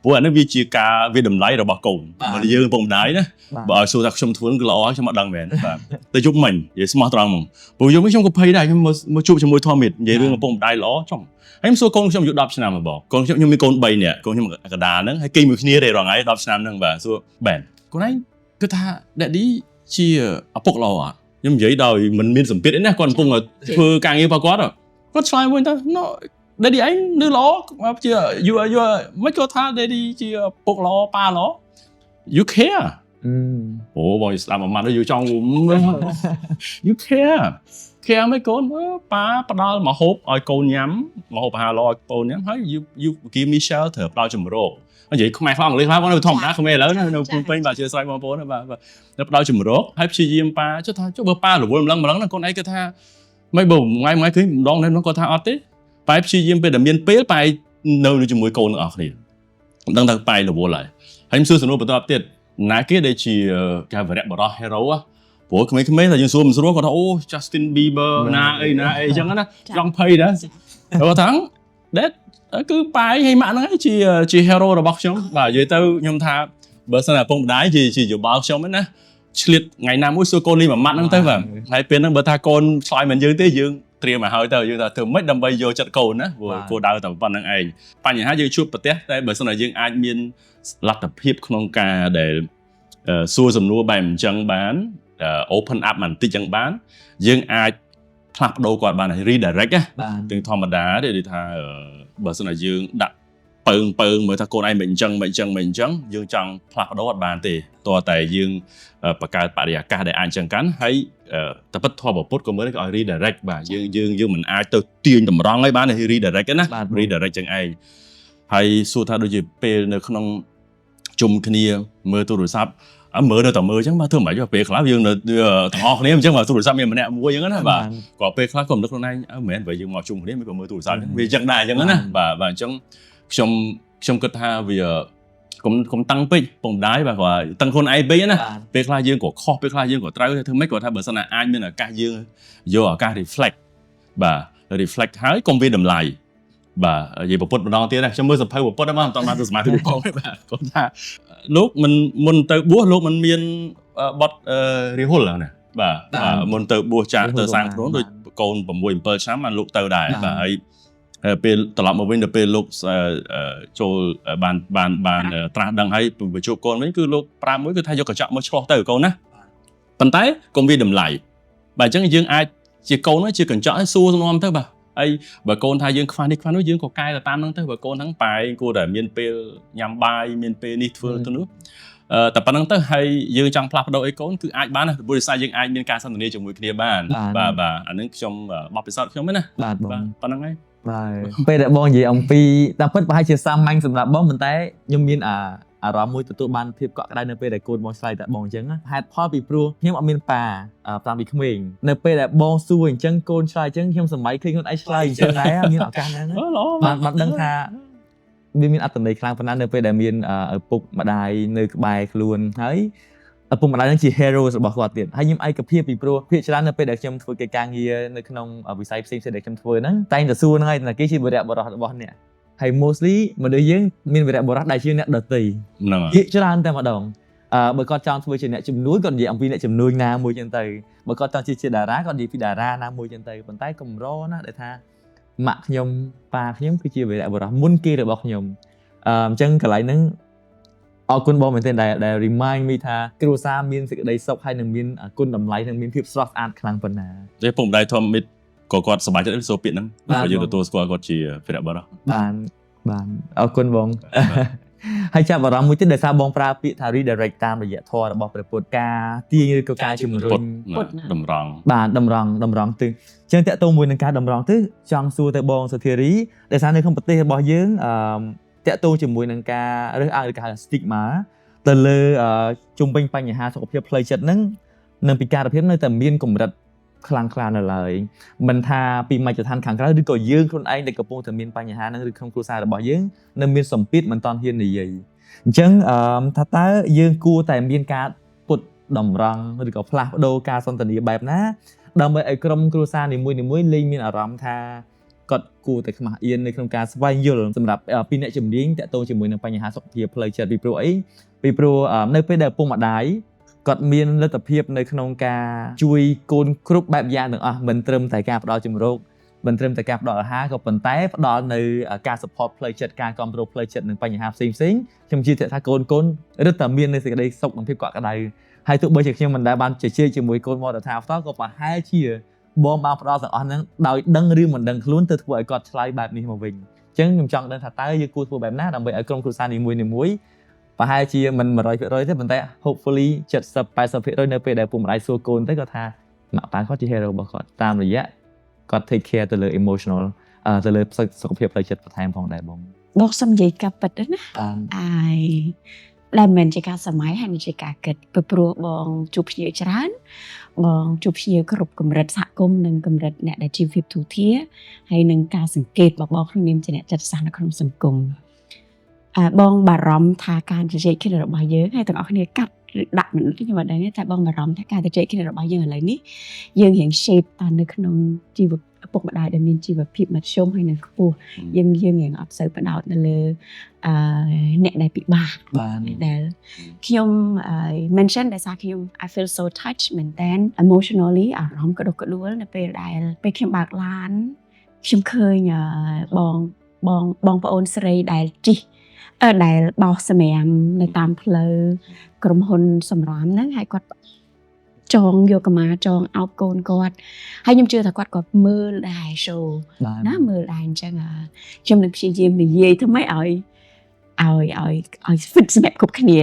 ព្រោះអានេះវាជាការវាតម្លៃរបស់កូនបើយើងពុកម្ដាយណាបើឲ្យសួរថាខ្ញុំធ្វើគឺល្អខ្ញុំអត់ដឹងមែនបាទតែជប់មិញនិយាយស្មោះត្រង់ហ្មងព្រោះខ្ញុំក៏ភ័យដែរខ្ញុំមកជួបជាមួយធម្មតានិយាយរឿងឪពុកម្ដាយល្អចំហើយខ្ញុំសួរកូនខ្ញុំអាយុ10ឆ្នាំមកបងកូនខ្ញុំមានកូន3នាក់កូនខ្ញុំកដាហ្នឹងហើយគេមួយគ្នាទេរាល់ថ្ងៃ10ឆ្នាំហ្នឹងបាទសួរបែនកូនឯងគឺថា Daddy ជាឪពុកល្អអត់ខ្ញុំនិយាយដោយមិនមានសម្ពាធទេណាគាត់កំពុងធ្វើការងាររបស់គាត់ឆ្លើយវិញថា no Daddy ឯងនៅល្អជា you មិនគាត់ថា Daddy ជាឪពុកល្អប៉ាល្អ you care អូបងស្ដាប់មួយម៉ាត់យូរចង់ you care មិនកូនប៉ាផ្ដល់មកហូបឲ្យកូនញ៉ាំមកហូបអាហារល្អឲ្យកូនញ៉ាំហើយ you give me shelter ផ្ដល់ជំរកនិយាយខ្មែរខ្លះអង់គ្លេសខ្លះបងនៅធម្មតាខ្មែរឥឡូវនៅភ្នំពេញបាទជាស្រ័យបងប្អូនបាទផ្ដល់ជំរកហើយព្យាយាមប៉ាចុះថាចុះបើប៉ារវល់ម្លឹងកូនឯងគាត់ថាមិនបើថ្ងៃឃើញម្ដងហ្នឹងគាត់ថាអត់ទេប៉ែព្យាយាមពេលដែលមានពេលប៉ែនៅជាមួយកូនទាំងអស់គ្នាមិនដឹងថាប៉ែរវល់ហើយខ្ញុំសួរសំណួរបន្តទៀតណាគេដែលជាការវរៈបរោះ hero ព្រោះក្មេងៗតែយើងសួរមិនស្រួលគាត់ថាអូ Justin Bieber ណាអីអញ្ចឹងណាចង់ភ័យដែរគាត់ថា Dad គឺប៉ែហើយម៉ាក់ហ្នឹងជា hero របស់ខ្ញុំបាទនិយាយទៅខ្ញុំថាបើសិនតែឪពុកម្ដាយជាយោបល់ខ្ញុំណាឆ្លៀតថ្ងៃណាមួយសួរកូនលេងមួយម៉ាត់ហ្នឹងទៅបាទហើយពេលហ្នឹងបើថាកូនឆ្លើយមិនយើងទេយើងត្រៀមមកហើយទៅយើងថាធ្វើម៉េចដើម្បីយកចិត្តកូនណាព្រោះគោលដៅតែប៉ុណ្្នឹងឯងបញ្ហាយើងជួបប្រទះតែបើសិនតែយើងអាចមានលទ្ធភាពក្នុងការដែលសួរសំណួរបែបអញ្ចឹងបាន open up បន្តិចអញ្ចឹងបានយើងអាចផ្លាស់ប្ដូរគាត់បាន redirect ណាទាំងធម្មតាទេដូចថាបើសិនតែយើងដាក់ពើងមើលថាកូនឯងមិនអញ្ចឹងយើងចង់ផ្លាស់ប្ដូរអត់បានទេតោះតែយើងបង្កើតបរិយាកាសដែលអាចអញ្ចឹងកាន់ហើយតែពិតធម៌ពុទ្ធក៏មើលឲ្យ redirect បាទយើងមិនអាចទៅទាញតម្រង់ឲ្យបាន redirect ណា redirect ចឹងឯងហើយសួរថាដូចជាពេលនៅក្នុងជុំគ្នាមើលទូរស័ព្ទមើលនៅតែមើលអញ្ចឹងបាទធ្វើមិនបាច់ពេលខ្លះយើងទាំងអស់គ្នាអញ្ចឹងបាទទូរស័ព្ទមានម្នាក់មួយអញ្ចឹងណាបាទក៏ពេលខ្លះក៏នឹកខ្លួនឯងមិនមែនបើយើងមកជុំគ្នាមិនក៏មើលទូរស័ព្ទវាអញ្ចឹងដែរអញ្ចឹងណាបាទអញ្ចឹងខ្ញុំគិតថាវាកុំតាំងពេកពុកម្ដាយបាទគាត់តាំងខ្លួនឯងពេកណាពេលខ្លះយើងក៏ខុសពេលខ្លះយើងក៏ត្រូវធ្វើម៉េចគាត់ថាបើសិនណាអាចមានឱកាសយើងយកឱកាស reflect បាទ reflect ហើយកុំវាតម្លៃបាទនិយាយប្រពុតម្ដងទៀតណាខ្ញុំមើលសភៅប្រពុតហ្នឹងមិនតន់បានទៅសមាធិផងទេបាទគាត់ថាលោកមិនមុនទៅបួសលោកមិនមានបត់រាហុលណា បាទមុនទៅបួសចាក់ទៅសាងខ្លួនដូចកូន6 7ឆ្នាំបានលោកទៅដែរបាទហើយពេលត្រឡប់មកវិញទៅពេលលោកចូលបានត្រាស់ដឹងហើយបញ្ជួបកូនវិញគឺលោកប្រាប់មួយគឺថាយកកញ្ចក់មកឆ្លោះទៅកូនណាប៉ុន្តែកុំវាតម្លៃបាទអញ្ចឹងយើងអាចជាកូនជាកញ្ចក់ឲ្យសួរសំណុំទៅបាទហើយបើកូនថាយើងខ្វះនេះខ្វះនោះយើងក៏កែទៅតាមហ្នឹងទៅបើកូនហ្នឹងបែរគួរតែមានពេលញ៉ាំបាយមានពេលនេះធ្វើទៅនោះតែប៉ុណ្្នឹងទៅហើយយើងចង់ផ្លាស់ប្ដូរអីកូនគឺអាចបានណាព្រោះដោយសារយើងអាចមានការសន្ទនាជាមួយគ្នាបានបាទអាហ្នឹងខ្ញុំបបពិសោធន៍ខ្ញុំហ្នឹងណាបាទប៉ុណ្្នឹងហើយបាទពេលដែលបងនិយាយអំពីតាមពិតប្រហែលជាសាមញ្ញសម្រាប់បងប៉ុន្តែខ្ញុំមានអារម្មណ៍មួយទទួលបានភាពកក់ក្ដៅនៅពេលដែលកូនបងឆ្លើយតែបងអញ្ចឹងហេតុផលពីព្រោះខ្ញុំអត់មានប៉ាតាមពីក្មេងនៅពេលដែលបងសួរអញ្ចឹងកូនឆ្លើយអញ្ចឹងខ្ញុំសម័យឃើញខ្លួនឯងឆ្លើយអញ្ចឹងដែរមានឱកាសហ្នឹងបានដឹងថាវាមានអត្ថន័យខ្លាំងប៉ុណ្ណានៅពេលដែលមានឪពុកម្ដាយនៅក្បែរខ្លួនហើយឪពុកម្ដាយហ្នឹងជា hero របស់គាត់ទៀតហើយខ្ញុំឯកភាពពីព្រោះភាគច្រើននៅពេលដែលខ្ញុំធ្វើកិច្ចការងារនៅក្នុងវិស័យផ្សេងៗដែលខ្ញុំធ្វើហ្នឹងតែងតែសួរហ្នឹងហើយថាគេជាវីរៈបុរសរបស់អ្នកហើយ mostly មនុស្សយើងមានវីរៈបុរសដែលជាអ្នកដតីហ្នឹងភាគច្រើនតែម្ដងបើគាត់ចង់ធ្វើជាអ្នកជំនួយគាត់និយាយអំពីអ្នកជំនួយណាមួយចឹងទៅបើគាត់ចង់ជាតារាគាត់និយាយពីតារាណាមួយចឹងទៅប៉ុន្តែកម្រណាដែលថាម៉ាក់ខ្ញុំប៉ាខ្ញុំគឺជាវីរៈបុរសមុនគេរបស់ខ្ញុំអញ្ចឹងកន្លែងហ្នឹងអរគុណបងមែនទែនដែល remind me ថាគ្រួសារមានសេចក្តីសុខហើយនឹងមានគុណតម្លៃនិងមានភាពស្រស់ស្អាតខ្លាំងប៉ុណ្ណាទេពុកម្ដាយធម្មមិត្តក៏គាត់សប្បាយចិត្តសួរពាក្យហ្នឹងបើយើងទទួលស្គាល់គាត់ជាវីរៈបុរសបានអរគុណបងហើយចាប់អារម្មណ៍មួយទៀតដែលសារបងប្រើពាក្យថា redirect តាមរយៈធម៌របស់ព្រះពុទ្ធការទាញឬក៏ការជំរុញតម្រង់បាទតម្រង់ទិសអញ្ចឹងតកតងមួយនឹងការតម្រង់ទិសចង់សួរទៅបងសុធារីដែលសារនៅក្នុងប្រទេសរបស់យើងតកតងជាមួយនឹងការរើសអើងឬក៏ហៅ stigma ទៅលើជុំវិញបញ្ហាសុខភាពផ្លូវចិត្តហ្នឹងនិងពិការភាពនៅតែមានកម្រិតខ្លាំងក្លានៅឡើយមិនថាពីមជ្ឈដ្ឋានខាងក្រៅឬក៏យើងខ្លួនឯងដែលកំពុងតែមានបញ្ហាហ្នឹងឬក្នុងគ្រួសាររបស់យើងនៅមានសម្ពាធមិនតាន់ហ៊ាននិយាយអញ្ចឹងថាតើយើងគួរតែមានការពុតតម្រង់ឬក៏ផ្លាស់ប្ដូរការសន្ទនាបែបណាដើម្បីឲ្យក្រុមគ្រួសារនីមួយៗលែងមានអារម្មណ៍ថាគាត់គួរតែខ្មាស់អៀននៅក្នុងការស្វែងយល់សម្រាប់ពីអ្នកជំនាញតាក់ទងជាមួយនឹងបញ្ហាសុខភាពផ្លូវចិត្តពីព្រោះអីពីព្រោះនៅពេលដែលឪពុកម្ដាយគាត់មានលទ្ធភាពនៅក្នុងការជួយកូនគ្រប់បែបយ៉ាងទាំងអស់មិនត្រឹមតែការផ្ដល់ជំរកមិនត្រឹមតែការផ្ដល់អាហារក៏ប៉ុន្តែផ្ដល់នៅការ support ផ្លូវចិត្តការគ្រប់គ្រងផ្លូវចិត្តនិងបញ្ហាផ្សេងៗខ្ញុំជឿថាកូនរឹតតែមាននៅសេចក្តីសុខនិងភាពកក់ក្ដៅហើយទោះបីជាខ្ញុំមិនដែលបានជជែកជាមួយកូនមកថាផ្ទាល់ក៏ប្រហែលជាបងបានផ្ដល់ទាំងអស់ហ្នឹងដោយដឹងឬមិនដឹងខ្លួនទៅធ្វើឲ្យគាត់ឆ្លើយបែបនេះមកវិញអញ្ចឹងខ្ញុំចង់ដឹងថាតើយើងគួរធ្វើបែបណាដើម្បីឲ្យក្រុមគ្រួសារនីមួយៗប្រហែលជាមិន 100% ទេប៉ុន្តែ hopefully 70-80% នៅពេលដែលពុកម្ដាយសួរកូនទៅគាត់ថាម៉ាក់ប៉ាគាត់ជា hero របស់គាត់តាមរយៈគាត់ take care ទៅលើ emotional ទៅលើសុខភាពផ្លូវចិត្តបន្ថែមផងដែរបងសុំនិយាយការពិតណាអាយដែលមិនជាការសម័យហើយមិនជាការគិតព្រោះបងជួបភ្ញៀវច្រើនបងជួបភ្ញៀវគ្រប់កម្រិតសហគមន៍និងកម្រិតអ្នកដែលជីវភាពទូធាហើយនឹងការសង្កេតរបស់បងក្នុងនាមជាអ្នកចិត្តសាស្ត្រនៅក្នុងសង្គមបងបារម្ភថាការជជែកគ្នារបស់យើងហើយទាំងអស់គ្នាកាត់ដាក់មិនខ្ញុំមិនដឹងតែបងបារម្ភថាការជជែកគ្នារបស់យើងឥឡូវនេះយើងរៀង shape តាមនៅក្នុងជីវឪពុកម្ដាយដែលមានជីវភាពមធ្យមហើយនឹងខ្ពស់យើងរៀងអត់សូវផ្ដោតនៅលើអ្នកដែលពិបាកដែលខ្ញុំ mention ដែលសារខ្ញុំ I feel so touched មែនតើ emotionally អារម្មណ៍ក្តុកក្តួលនៅពេលដែលពេលខ្ញុំបើកឡានខ្ញុំឃើញបងប្អូនស្រីដែលជិះដែលបោះសម្រាមនៅតាមផ្លូវក្រុមហ៊ុនសម្រាមហ្នឹងហើយគាត់ចងយកកម្មាចងអោបកូនគាត់ហើយខ្ញុំជឿថាគាត់ក៏មើលដែរ show ណាមើលដែរអញ្ចឹងខ្ញុំនឹងព្យាយាមនិយាយធ្វើម៉េចឲ្យ fit សម្រាប់គ្រប់គ្នា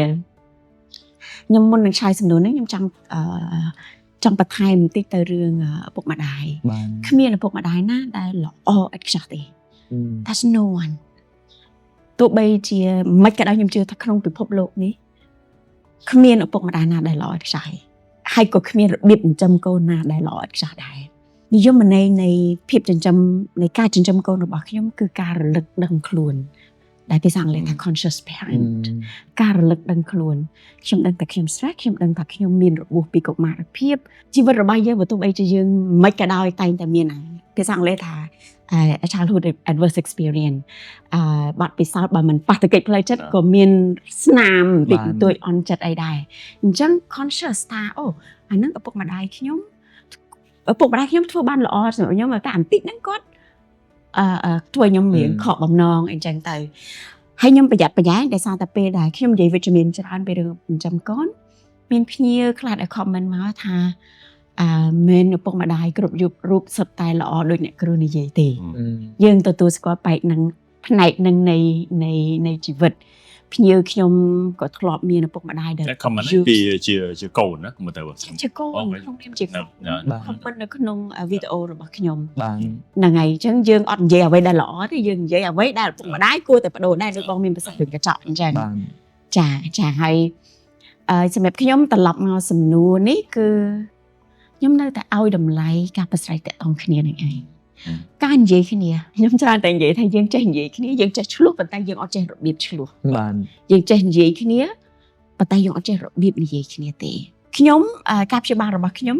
ខ្ញុំមុននឹងឆ្លើយសំណួរនេះខ្ញុំចង់បន្ថែមបន្តិចទៅរឿងឪពុកម្ដាយគ្មានឪពុកម្ដាយណាដែលល្អឥតខ្ចោះទេ That's no one ទោះបីជាមិនក៏ដោយខ្ញុំជឿថាក្នុងពិភពលោកនេះគ្មានឪពុកម្ដាយណាដែលល្អឥតខ្ចោះហើយក៏គ្មានរបៀបចិញ្ចឹមកូនណាដែលល្អឥតខ្ចោះដែរនិយមន័យនៃភាពចិញ្ចឹមនៃការចិញ្ចឹមកូនរបស់ខ្ញុំគឺការរលឹកដឹងខ្លួនដែលភាសាអង់គ្លេសថា conscious parent ការរលឹកដឹងខ្លួនខ្ញុំដឹងតែខ្ញុំ stress ខ្ញុំដឹងថាខ្ញុំមានរបួសពីកុមារភាពជីវិតរបស់យើងបើទោះបីជាយើងមិនក៏ដោយតែងតែមានភាសាអង់គ្លេសថា childhood adverse experience បាត់ពិសោធន៍បើមិនប៉ះទង្គិចផ្លូវចិត្តក៏មានស្នាមបន្តិចបន្តួចអន់ចិត្តអីដែរអញ្ចឹង conscious ថាអូអានឹងឪពុកម្ដាយខ្ញុំធ្វើបានល្អសម្រាប់ខ្ញុំតែបន្តិចហ្នឹងគាត់ធ្វើខ្ញុំរៀងខកបំណងអីចឹងទៅហើយខ្ញុំប្រយ័ត្នប្រយែងដោយសារតែពេលដែលខ្ញុំនិយាយវិជ្ជមានច្រើនពីរឿងចិញ្ចឹមកូនមានភ្ញៀវខ្លះដែល comment មកថាមែនឪពុកម្ដាយគ្រប់យុគរូបសុទ្ធតែល្អដូចអ្នកគ្រូនិយាយទេយើងទទួលស្គាល់ផ្នែកនឹងនៃជីវិតភ្ញៀវខ្ញុំក៏ធ្លាប់មានឪពុកម្ដាយដែល comment ពីជាកូនណាមើលទៅជាកូនក្នុងនាមជាកូន comment នៅក្នុងវីដេអូរបស់ខ្ញុំ បាទ ហ្នឹងហើយអញ្ចឹងយើងអត់និយាយអ្វីដែលល្អទេយើងនិយាយអ្វីដែលឪពុកម្ដាយគួរតែបដូរដែរដូចបងមានប្រសាសន៍រឿងកញ្ចក់អញ្ចឹងចាហើយសម្រាប់ខ្ញុំត្រឡប់មកសំណួរនេះគឺខ្ញុំនៅតែឲ្យតម្លៃការប្រស្រ័យទាក់ទងគ្នានឹងឯងការនិយាយគ្នាខ្ញុំច្រើនតែនិយាយថាយើងចេះនិយាយគ្នាយើងចេះឆ្លោះប៉ុន្តែយើងអត់ចេះរបៀបឆ្លោះបាទយើងចេះនិយាយគ្នាប៉ុន្តែយើងអត់ចេះរបៀបនិយាយគ្នាទេខ្ញុំការព្យាបាលរបស់ខ្ញុំ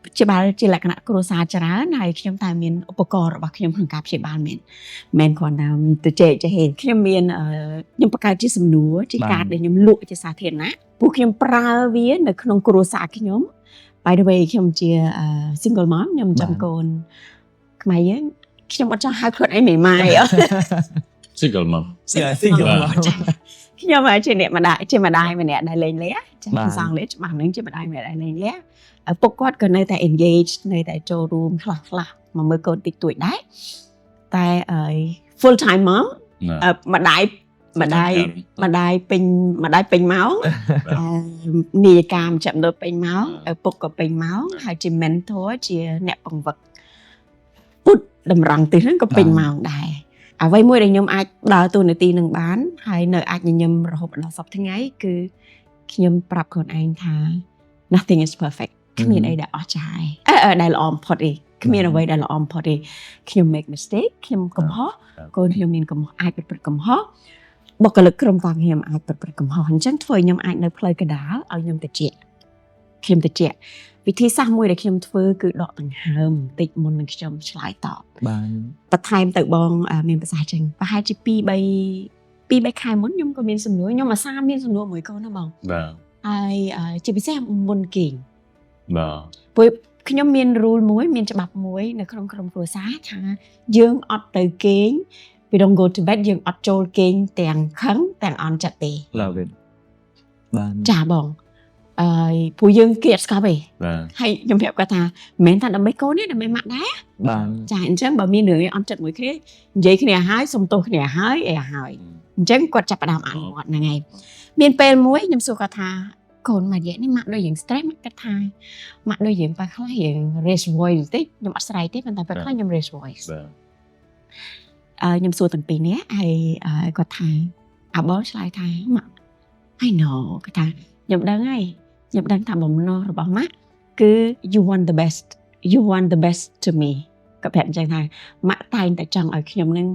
ព្យាបាលជាលក្ខណៈគ្រួសារច្រើនហើយខ្ញុំតែមានឧបករណ៍របស់ខ្ញុំក្នុងការព្យាបាលមិនគ្រាន់តែទៅជែកហេតុខ្ញុំមានខ្ញុំបង្កើតជាសំណួរជាការដែលខ្ញុំលក់ជាសាធារណៈពួកខ្ញុំប្រើវានៅក្នុងគ្រួសារខ្ញុំ by the way ខ្ញុំជា single mom ខ្ញុំចាំកូនខ្មែរយើងខ្ញុំអត់ចង់ហៅខ្លួនឯងមេម៉ាយ single mom ខ្ញុំជាអ្នកម្ដាយជាម្ដាយម្នាក់ដែលលេងលះចាភាសាអង់គ្លេសច្បាស់ហ្នឹងជាម្ដាយម្នាក់ដែលលេងលះឪពុកគាត់ក៏នៅតែ engage នៅតែចូលរួមខ្លះមកមើលកូនតិចតួចដែរតែ full time mom ម្ដាយពេញម៉ោងនីយកម្មចាប់ដល់ពេញម៉ោងឪពុកក៏ពេញម៉ោងហើយជា mentor ជាអ្នកបង្វឹកពុតតម្រង់ទិសហ្នឹងក៏ពេញម៉ោងដែរអ្វីមួយដែលខ្ញុំអាចដើរតួនាទីនឹងបានហើយនៅអាចញញឹមរហូតដល់សប្តាហ៍ថ្ងៃគឺខ្ញុំប្រាប់ខ្លួនឯងថា nothing is perfect គ្មានអីដែលអស្ចារ្យដែលល្អបំផុតទេគ្មានអ្វីដែលល្អបំផុតទេខ្ញុំ make mistake ខ្ញុំកំហុសកូនខ្ញុំមានកំហុសអាចប្រព្រឹត្តកំហុសបុគ្គលិកក្រុមការងារអាចប្រព្រឹត្តកំហុសអញ្ចឹងធ្វើឲ្យខ្ញុំអាចនៅផ្លូវកណ្ដាលឲ្យខ្ញុំតិចវិធីសាស្ត្រមួយដែលខ្ញុំធ្វើគឺដកដង្ហើមបន្តិចមុននឹងខ្ញុំឆ្លើយតបបាទបន្ថែមទៅបងមានប្រសាសន៍ចឹងប្រហែលជា2-3ខែមុនខ្ញុំក៏មានសំណួរខ្ញុំអាសាមានសំណួរមួយកូនណាបងបាទហើយជាពិសេសមុនគេងបាទព្រោះខ្ញុំមាន rule មួយមានច្បាប់មួយនៅក្នុងក្រុមគ្រួសារថាយើងអត់ទៅគេង we don't go to bed យើងអត់ចូលគេងទាំងខឹងទាំងអន់ចិត្តទេបាទចាបងព្រោះយើងគៀតស្កប់ទេបាទហើយខ្ញុំប្រាប់គាត់ថាមិនមែនថាដើម្បីកូនទេដើម្បីម៉ាក់ដែរបាទចាអញ្ចឹងបើមានរឿងអីអន់ចិត្តមួយគ្នានិយាយគ្នាហើយសុំទោសគ្នាហើយអញ្ចឹងគាត់ចាប់ផ្ដើមអនុវត្តហ្នឹងហើយមានពេលមួយខ្ញុំសួរគាត់ថាកូនមួយរយៈនេះម៉ាក់ដូចយើង stress ម៉ាក់គាត់ថាម៉ាក់ដូចយើងប៉ះខ្លះយើង raise voice បន្តិចខ្ញុំអត់ស្រែកទេប៉ុន្តែប៉ះខ្លះខ្ញុំ raise voice ខ្ញុំសួរទាំងពីរនេះហើយគាត់ថាអាបងឆ្លើយថាម៉ាក់ I know គាត់ថាខ្ញុំដឹងហើយខ្ញុំដឹងថាបំណងរបស់ម៉ាក់គឺ you want the best to me គាត់ប្រាប់អញ្ចឹងថាម៉ាក់តែងតែចង់ឲ្យខ្ញុំនឹង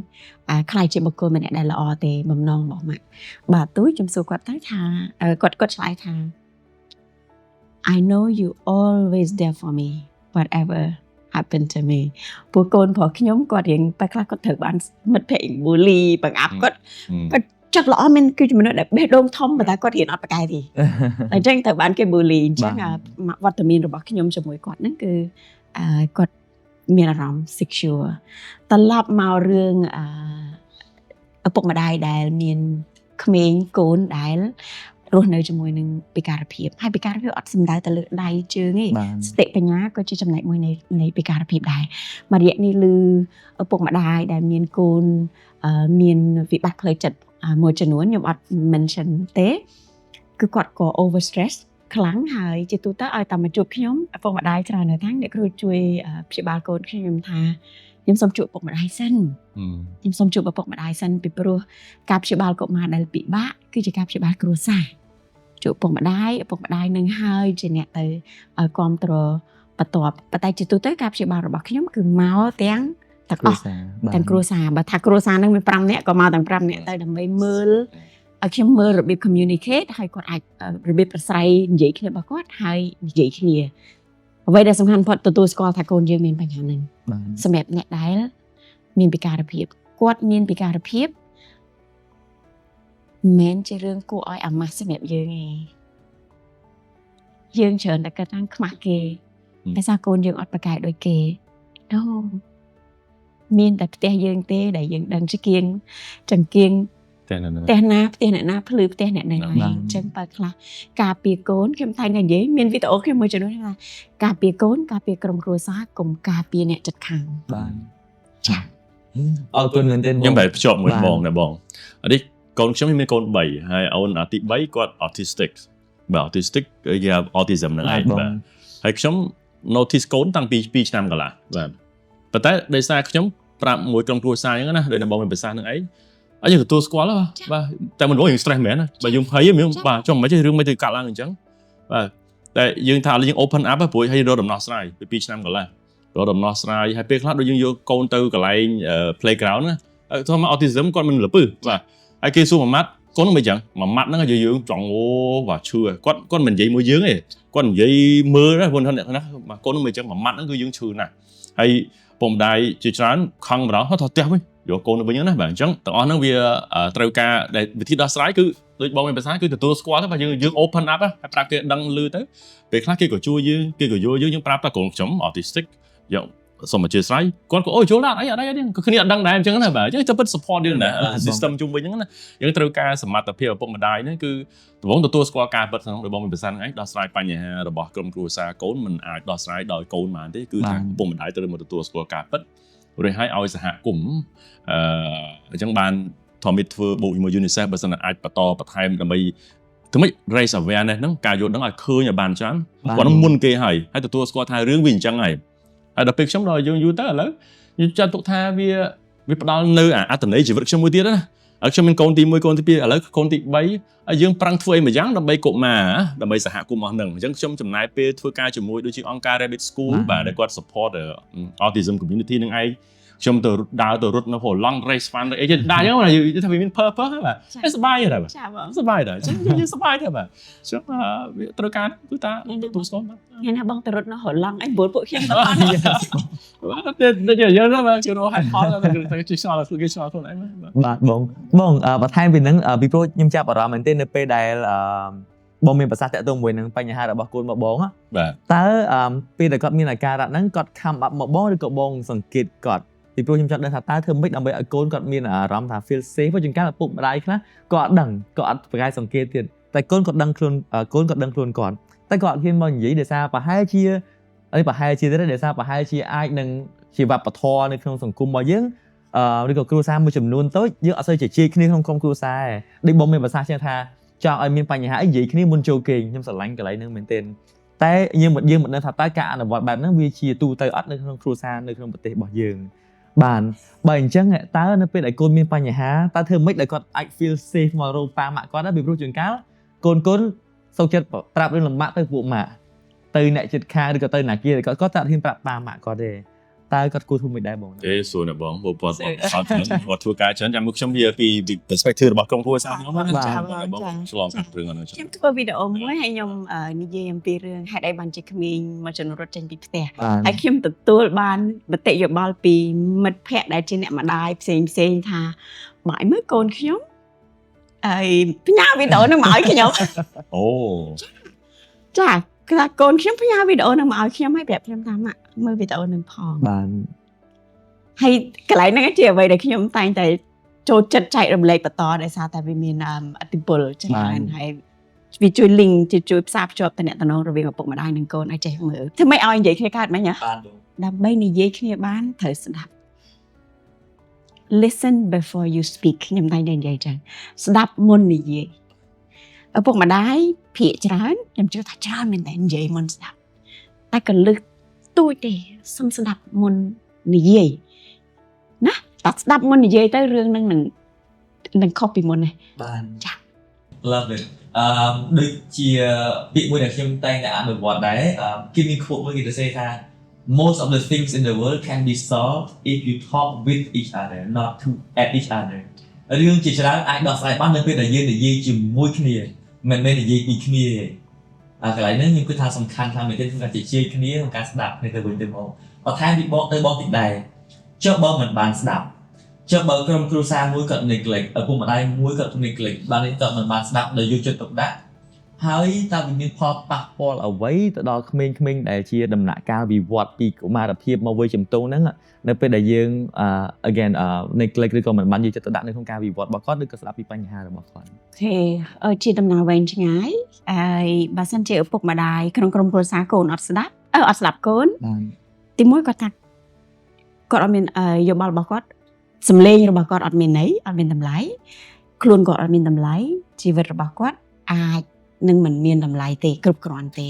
ខ្លាយជាបុគ្គលម្នាក់ដែលល្អទេបំណងរបស់ម៉ាក់បាទទូខ្ញុំសួរគាត់ទៅថាគាត់ឆ្លើយថា I know you always there for me whatever happen to me ពួកកូនប្រុសខ្ញុំគាត់រៀងបែបខ្លះគាត់ត្រូវបានមិត្តភ័ក្តិ bully បង្អាប់គាត់ចិត្តល្អមែនគឺជាមនុស្សដែលបេះដូងធំប៉ុន្តែគាត់រៀនអត់ប្រកែកទេអញ្ចឹងទៅបានគេ bully អញ្ចឹងវត្តមានរបស់ខ្ញុំជាមួយគាត់ហ្នឹងគឺគាត់មានអារម្មណ៍ secure ត្រឡប់មករឿងឪពុកម្ដាយដែលមានក្មេងកូនដែលរស់នៅជាមួយនឹងពិការភាពហើយពិការភាពអត់សំដៅទៅលើដៃជើងទេសតិបញ្ញាក៏ជាចំណែកមួយនៃពិការភាពដែរមួយរយៈនេះឮឪពុកម្ដាយដែលមានកូនមានវិបត្តិផ្លូវចិត្តមួយចំនួនខ្ញុំអត់ mention ទេគឺគាត់ក៏ over stress ខ្លាំងហើយជាទូទៅឲ្យតែមកជួបខ្ញុំឪពុកម្ដាយច្រើននៅខាងអ្នកគ្រូជួយព្យាបាលកូនខ្ញុំថាខ្ញុំសូមជួបឪពុកម្ដាយសិនខ្ញុំសូមជួបឪពុកម្ដាយសិនពីព្រោះការព្យាបាលកុមារដែលពិបាកគឺជាការព្យាបាលគ្រួសារជួបឪពុកម្ដាយនឹងហើយជាអ្នកទៅឲ្យគ្រប់គ្រងបន្ទាប់ប៉ុន្តែជាទូទៅការព្យាបាលរបស់ខ្ញុំគឺមកទាំងអស់ទាំងគ្រួសារបើថាគ្រួសារនឹងមាន5នាក់ក៏មកទាំង5នាក់ទៅដើម្បីមើលឲ្យខ្ញុំមើលរបៀប communicate ហើយគាត់អាចរបៀបប្រស្រ័យនិយាយគ្នារបស់គាត់ហើយនិយាយគ្នាអ្វីដែលសំខាន់បំផុតទទួលស្គាល់ថាកូនយើងមានបញ្ហាហ្នឹងសម្រាប់អ្នកដែល មានពិការភាពគាត់មានពិការភាពមិនជារឿងគួរឲ្យអាម៉ាស់សម្រាប់យើងទេយើងច្រើនតែគាត់ថាខ្មាស់គេតែសារកូនយើងអត់ប្រកែកដូចគេអូមានតែផ្ទះយើងទេដែលយើងដឹងជាគៀងចង្គៀងផ្ទះណាផ្ទះអ្នកណាភ្លឺផ្ទះអ្នកនឹងហើយអញ្ចឹងបើខ្លះការពារកូនខ្ញុំតែនិយាយមានវីដេអូខ្ញុំមួយចំនួនថាការពារកូនការពារក្រុមគ្រួសារកុំការពារអ្នកជិតខាងបាទចាអរគុណមែនទែនខ្ញុំបែរភ្ជាប់មួយបងណាបងនេះកូនខ្ញុំមានកូន3ហើយអូនទី3គាត់ autistic បាទ autistic គេហៅ autism ហ្នឹងឯងបាទហើយខ្ញុំ notice កូនតាំងពី2ឆ្នាំកន្លះបាទប៉ុន្តែដោយសារខ្ញុំប្រាប់មួយក្រុមគ្រួសារអញ្ចឹងណាដោយបងមានប្រសាសន៍ហ្នឹងអីអញ្ចឹងទទួលស្គាល់បាទតែមិនបងយើង stress មែនណាបើយើងភ័យយើងបាទចុះមិនចេះរឿងមិនទៅកាត់ឡើងអញ្ចឹងបាទតែយើងថាយើង open up ព្រោះឲ្យរកដំណោះស្រាយពី2ឆ្នាំកន្លះរកដំណោះស្រាយហើយពេលខ្លះដូចយើងយកកូនទៅកន្លែង playground ណាធម្មតា autism គាត់មិនលពឹបាទហើយគេសួរមួយម៉ាត់កូននឹងមិនអញ្ចឹងមួយម៉ាត់ហ្នឹងយើងចង់អូបាទឈឺគាត់មិននិយាយមួយយើងទេគាត់និយាយមើលណាព្រោះថាអ្នកណាបាទកូននឹងមិនអញ្ចឹងមួយម៉ាត់ហ្នឹងគឺយើងឈឺណាស់ហើយពុំម្ដាយជាច្រើនខឹងម្ដងគាត់ទៅផ្ទះវិញយកកូនទៅវិញណាបាទអញ្ចឹងទាំងអស់ហ្នឹងវាត្រូវការដែលវិធីដោះស្រាយគឺដូចបងមានប្រសាសន៍គឺទទួលស្គាល់ទៅបាទយើង open up ហើយប្រាប់គេដឹងលឺទៅពេលខ្លះគេក៏ជួយយើងគេក៏យល់យើងប្រាប់ថាកូនខ្ញុំ autistic យកសូមអធិស្ឋានគាត់ក៏អូយល់ដែរអីអីក៏គ្នាអត់ដឹងដែរអញ្ចឹងណាបាទអញ្ចឹងទៅពិត support យើងណា system ជុំវិញហ្នឹងណាយើងត្រូវការសមត្ថភាពឪពុកម្ដាយហ្នឹងគឺដំបូងទទួលស្គាល់ការពិតក្នុងរបស់មានប្រសាសន៍ហ្នឹងឯងដោះស្រាយបញ្ហារបស់ក្រុមគ្រួសារកូនមិនអាចដោះស្រាយដោយកូនបានទេគឺថាឪពុកម្ដាយត្រូវមកទទួលស្គាល់ការពិតរួចហើយឲ្យសហគមន៍អញ្ចឹងបានធម្មតាធ្វើបូកជាមួយ UNICEF បើសិនអាចបន្តបន្ថែមដើម្បីធ្វើម៉េច raise awareness ហ្នឹងការយល់ដឹងឲ្យឃើញឲ្យបានច្រើនគាត់នឹងមុនគេហើយទទួលស្គាល់ថារឿងវាអញ្ចឹងហើយដល់ពេលខ្ញុំដល់យើងយូរទៅឥឡូវខ្ញុំចាត់ទុកថាវាផ្ដល់នៅអត្ថន័យជីវិតខ្ញុំមួយទៀតណាហើយខ្ញុំមានកូនទី1កូនទី2ឥឡូវកូនទី3ហើយយើងប្រឹងធ្វើអីមួយយ៉ាងដើម្បីកុមារដើម្បីសហគមន៍របស់នឹងអញ្ចឹងខ្ញុំចំណាយពេលធ្វើការជាមួយដូចជាអង្គការ Rabbit School បាទដែលគាត់ support autism community នឹងឯងខ្ញុំទៅដើរទៅរត់នៅ long race fund អីចឹងដើរអញ្ចឹងថាវាមាន purpose បាទសប្បាយដែរបាទសប្បាយដែរចឹងយើងសប្បាយដែរបាទចឹងវាត្រូវការគឺតាទូស្គាល់បាទញ៉ាំណាបងទៅរត់នៅ long អីព្រោះពួកខ្ញុំទៅអត់បាទដូចយើងទៅជឿរហ័យផលទៅជិះឆ្លងគេឆ្លងខ្លួនឯងបាទបងបន្ថែមពីហ្នឹងពីព្រោះខ្ញុំចាប់អារម្មណ៍មែនទេនៅពេលដែលបងមានប្រសាសន៍តាក់ទងមួយនឹងបញ្ហារបស់កូនមកបងបាទតើពេលដែលគាត់មានអាការៈហ្នឹងគាត់ខំបាប់មកបងឬក៏បងសង្កេតគាត់ពីព្រោះខ្ញុំចង់ដឹងថាតើធ្វើម៉េចដើម្បីឲ្យកូនគាត់មានអារម្មណ៍ថា feel safe ព្រោះជួនកាលឪពុកម្ដាយខ្លះក៏អត់ដឹងក៏អត់ប្រកែកសង្កេតទៀតតែកូនគាត់ដឹងខ្លួនកូនគាត់ដឹងខ្លួនគាត់តែគាត់អត់ហ៊ានមកនិយាយដោយសារប្រហែលជាទៀតដោយសារប្រហែលជាអាចនឹងជាវប្បធម៌នៅក្នុងសង្គមរបស់យើងឬក៏គ្រួសារមួយចំនួនតូចយើងអត់សូវជជែកគ្នាក្នុងក្រុមគ្រួសារទេដូចបងមានប្រសាសន៍ចឹងថាចង់ឲ្យមានបញ្ហាអីនិយាយគ្នាមុនចូលគេងខ្ញុំស្រឡាញ់កន្លែងហ្នឹងមែនទែនតែយើងមិនដឹងថាតើការអនុវត្តបែបហ្នឹងវាជាទូទៅអត់នៅក្នុងគ្រួសារនៅក្នុងប្រទេសរបស់យើងបានបើអញ្ចឹងតើនៅពេលដែលកូនមានបញ្ហាតើធ្វើម៉េចដែលគាត់អាច feel safe មករកប៉ាម៉ាក់គាត់ដែរពីព្រោះជួនកាលកូនសុខចិត្តប្រាប់រឿងលំបាកទៅពួកម៉ាក់ទៅអ្នកជិតខាងឬក៏ទៅណាគេគាត់តែអត់ហ៊ានប្រាប់ប៉ាម៉ាក់គាត់ទេតើគាត់គួរធ្វើមិនដែរបងទេសួរអ្នកបងពួកគាត់ធ្វើការច្រើនចាំមកខ្ញុំវាពី perspective របស់ក្រុមគ្រួសារខ្ញុំណាបងឆ្លងកាត់រឿងហ្នឹងខ្ញុំធ្វើវីដេអូមួយហើយខ្ញុំនិយាយអំពីរឿងហេតុអីបានជាក្មេងមកចំនួនរត់ចេញពីផ្ទះហើយខ្ញុំទទួលបានមតិយោបល់ពីមិត្តភ័ក្តិដែលជាអ្នកម្ដាយផ្សេងថាបាយមើលកូនខ្ញុំហើយផ្ញើវីដេអូហ្នឹងមកឲ្យខ្ញុំអូចាគឺថាកូនខ្ញុំផ្ញើវីដេអូហ្នឹងមកឲ្យខ្ញុំហើយប្រាប់ខ្ញុំថាម៉ាក់មើលវីដេអូហ្នឹងផងបានហើយកន្លែងហ្នឹងជាអ្វីដែលខ្ញុំតែងតែចូលចិត្តចែករំលែកបន្តដោយសារតែវាមានអតិពលច្រើនហើយវាជួយ link ជួយផ្សារភ្ជាប់តំណែងរវាងឪពុកម្ដាយនិងកូនឲ្យចេះមើលធ្វើម៉េចឲ្យនិយាយគ្នាកើតមិញហ៎ដើម្បីនិយាយគ្នាបានត្រូវស្ដាប់ listen before you speak ខ្ញុំតែងតែនិយាយចឹងស្ដាប់មុននិយាយឪពុកម្ដាយភាគច្រើនខ្ញុំជឿថាច្រើនមែនតើនិយាយមុនស្ដាប់តែកលឹះទូចទេសុំស្ដាប់មុននិយាយណាតែស្ដាប់មុននិយាយទៅរឿងហ្នឹងនឹងខុសពីមុនទេបានចា love it ដូចជាពាក្យមួយដែលខ្ញុំតែងតែអនុវត្តដែរគេមាន quote មួយគេទៅ say ថា most of the things in the world can be solved if you talk with each other not to at each other រឿងជាច្រើនអាចដោះស្រាយបាននៅពេលដែលយើងនិយាយជាមួយគ្នាមិនមែននិយាយពីគ្នាទេកន្លែងហ្នឹងខ្ញុំគិតថាសំខាន់ថាមែនទេក្នុងការជជែកគ្នាក្នុងការស្ដាប់គ្នាទៅវិញទៅមកបន្ថែមពីបកទៅបកតិចដែរ ចុះបើមិនបានស្ដាប់ចុះបើក្រុមគ្រួសារមួយគាត់ neglect ឪពុកម្ដាយមួយគាត់ neglect បាននេះគាត់មិនបានស្ដាប់ដោយយកចិត្តទុកដាក់ហើយតើវាមានផលប៉ះពាល់អ្វីទៅដល់ក្មេងៗដែលជាដំណាក់កាលវិវត្តពីកុមារភាពមកវ័យជំទង់ហ្នឹងនៅពេលដែលយើងagain neglect ឬក៏មិនបានយកចិត្តទុកដាក់នៅក្នុងការវិវត្តរបស់គាត់ឬក៏ស្ដាប់ពីបញ្ហារបស់គាត់ជាដំណើរវែងឆ្ងាយហើយបើសិនជាឪពុកម្ដាយក្នុងក្រុមគ្រួសារកូនអត់ស្ដាប់អត់ស្ដាប់កូនទីមួយគាត់ថាគាត់អត់មានយោបល់របស់គាត់សម្លេងរបស់គាត់អត់មានន័យអត់មានតម្លៃខ្លួនគាត់អត់មានតម្លៃជីវិតរបស់គាត់អាចនឹងមិនមានតម្លៃទេគ្រប់គ្រាន់ទេ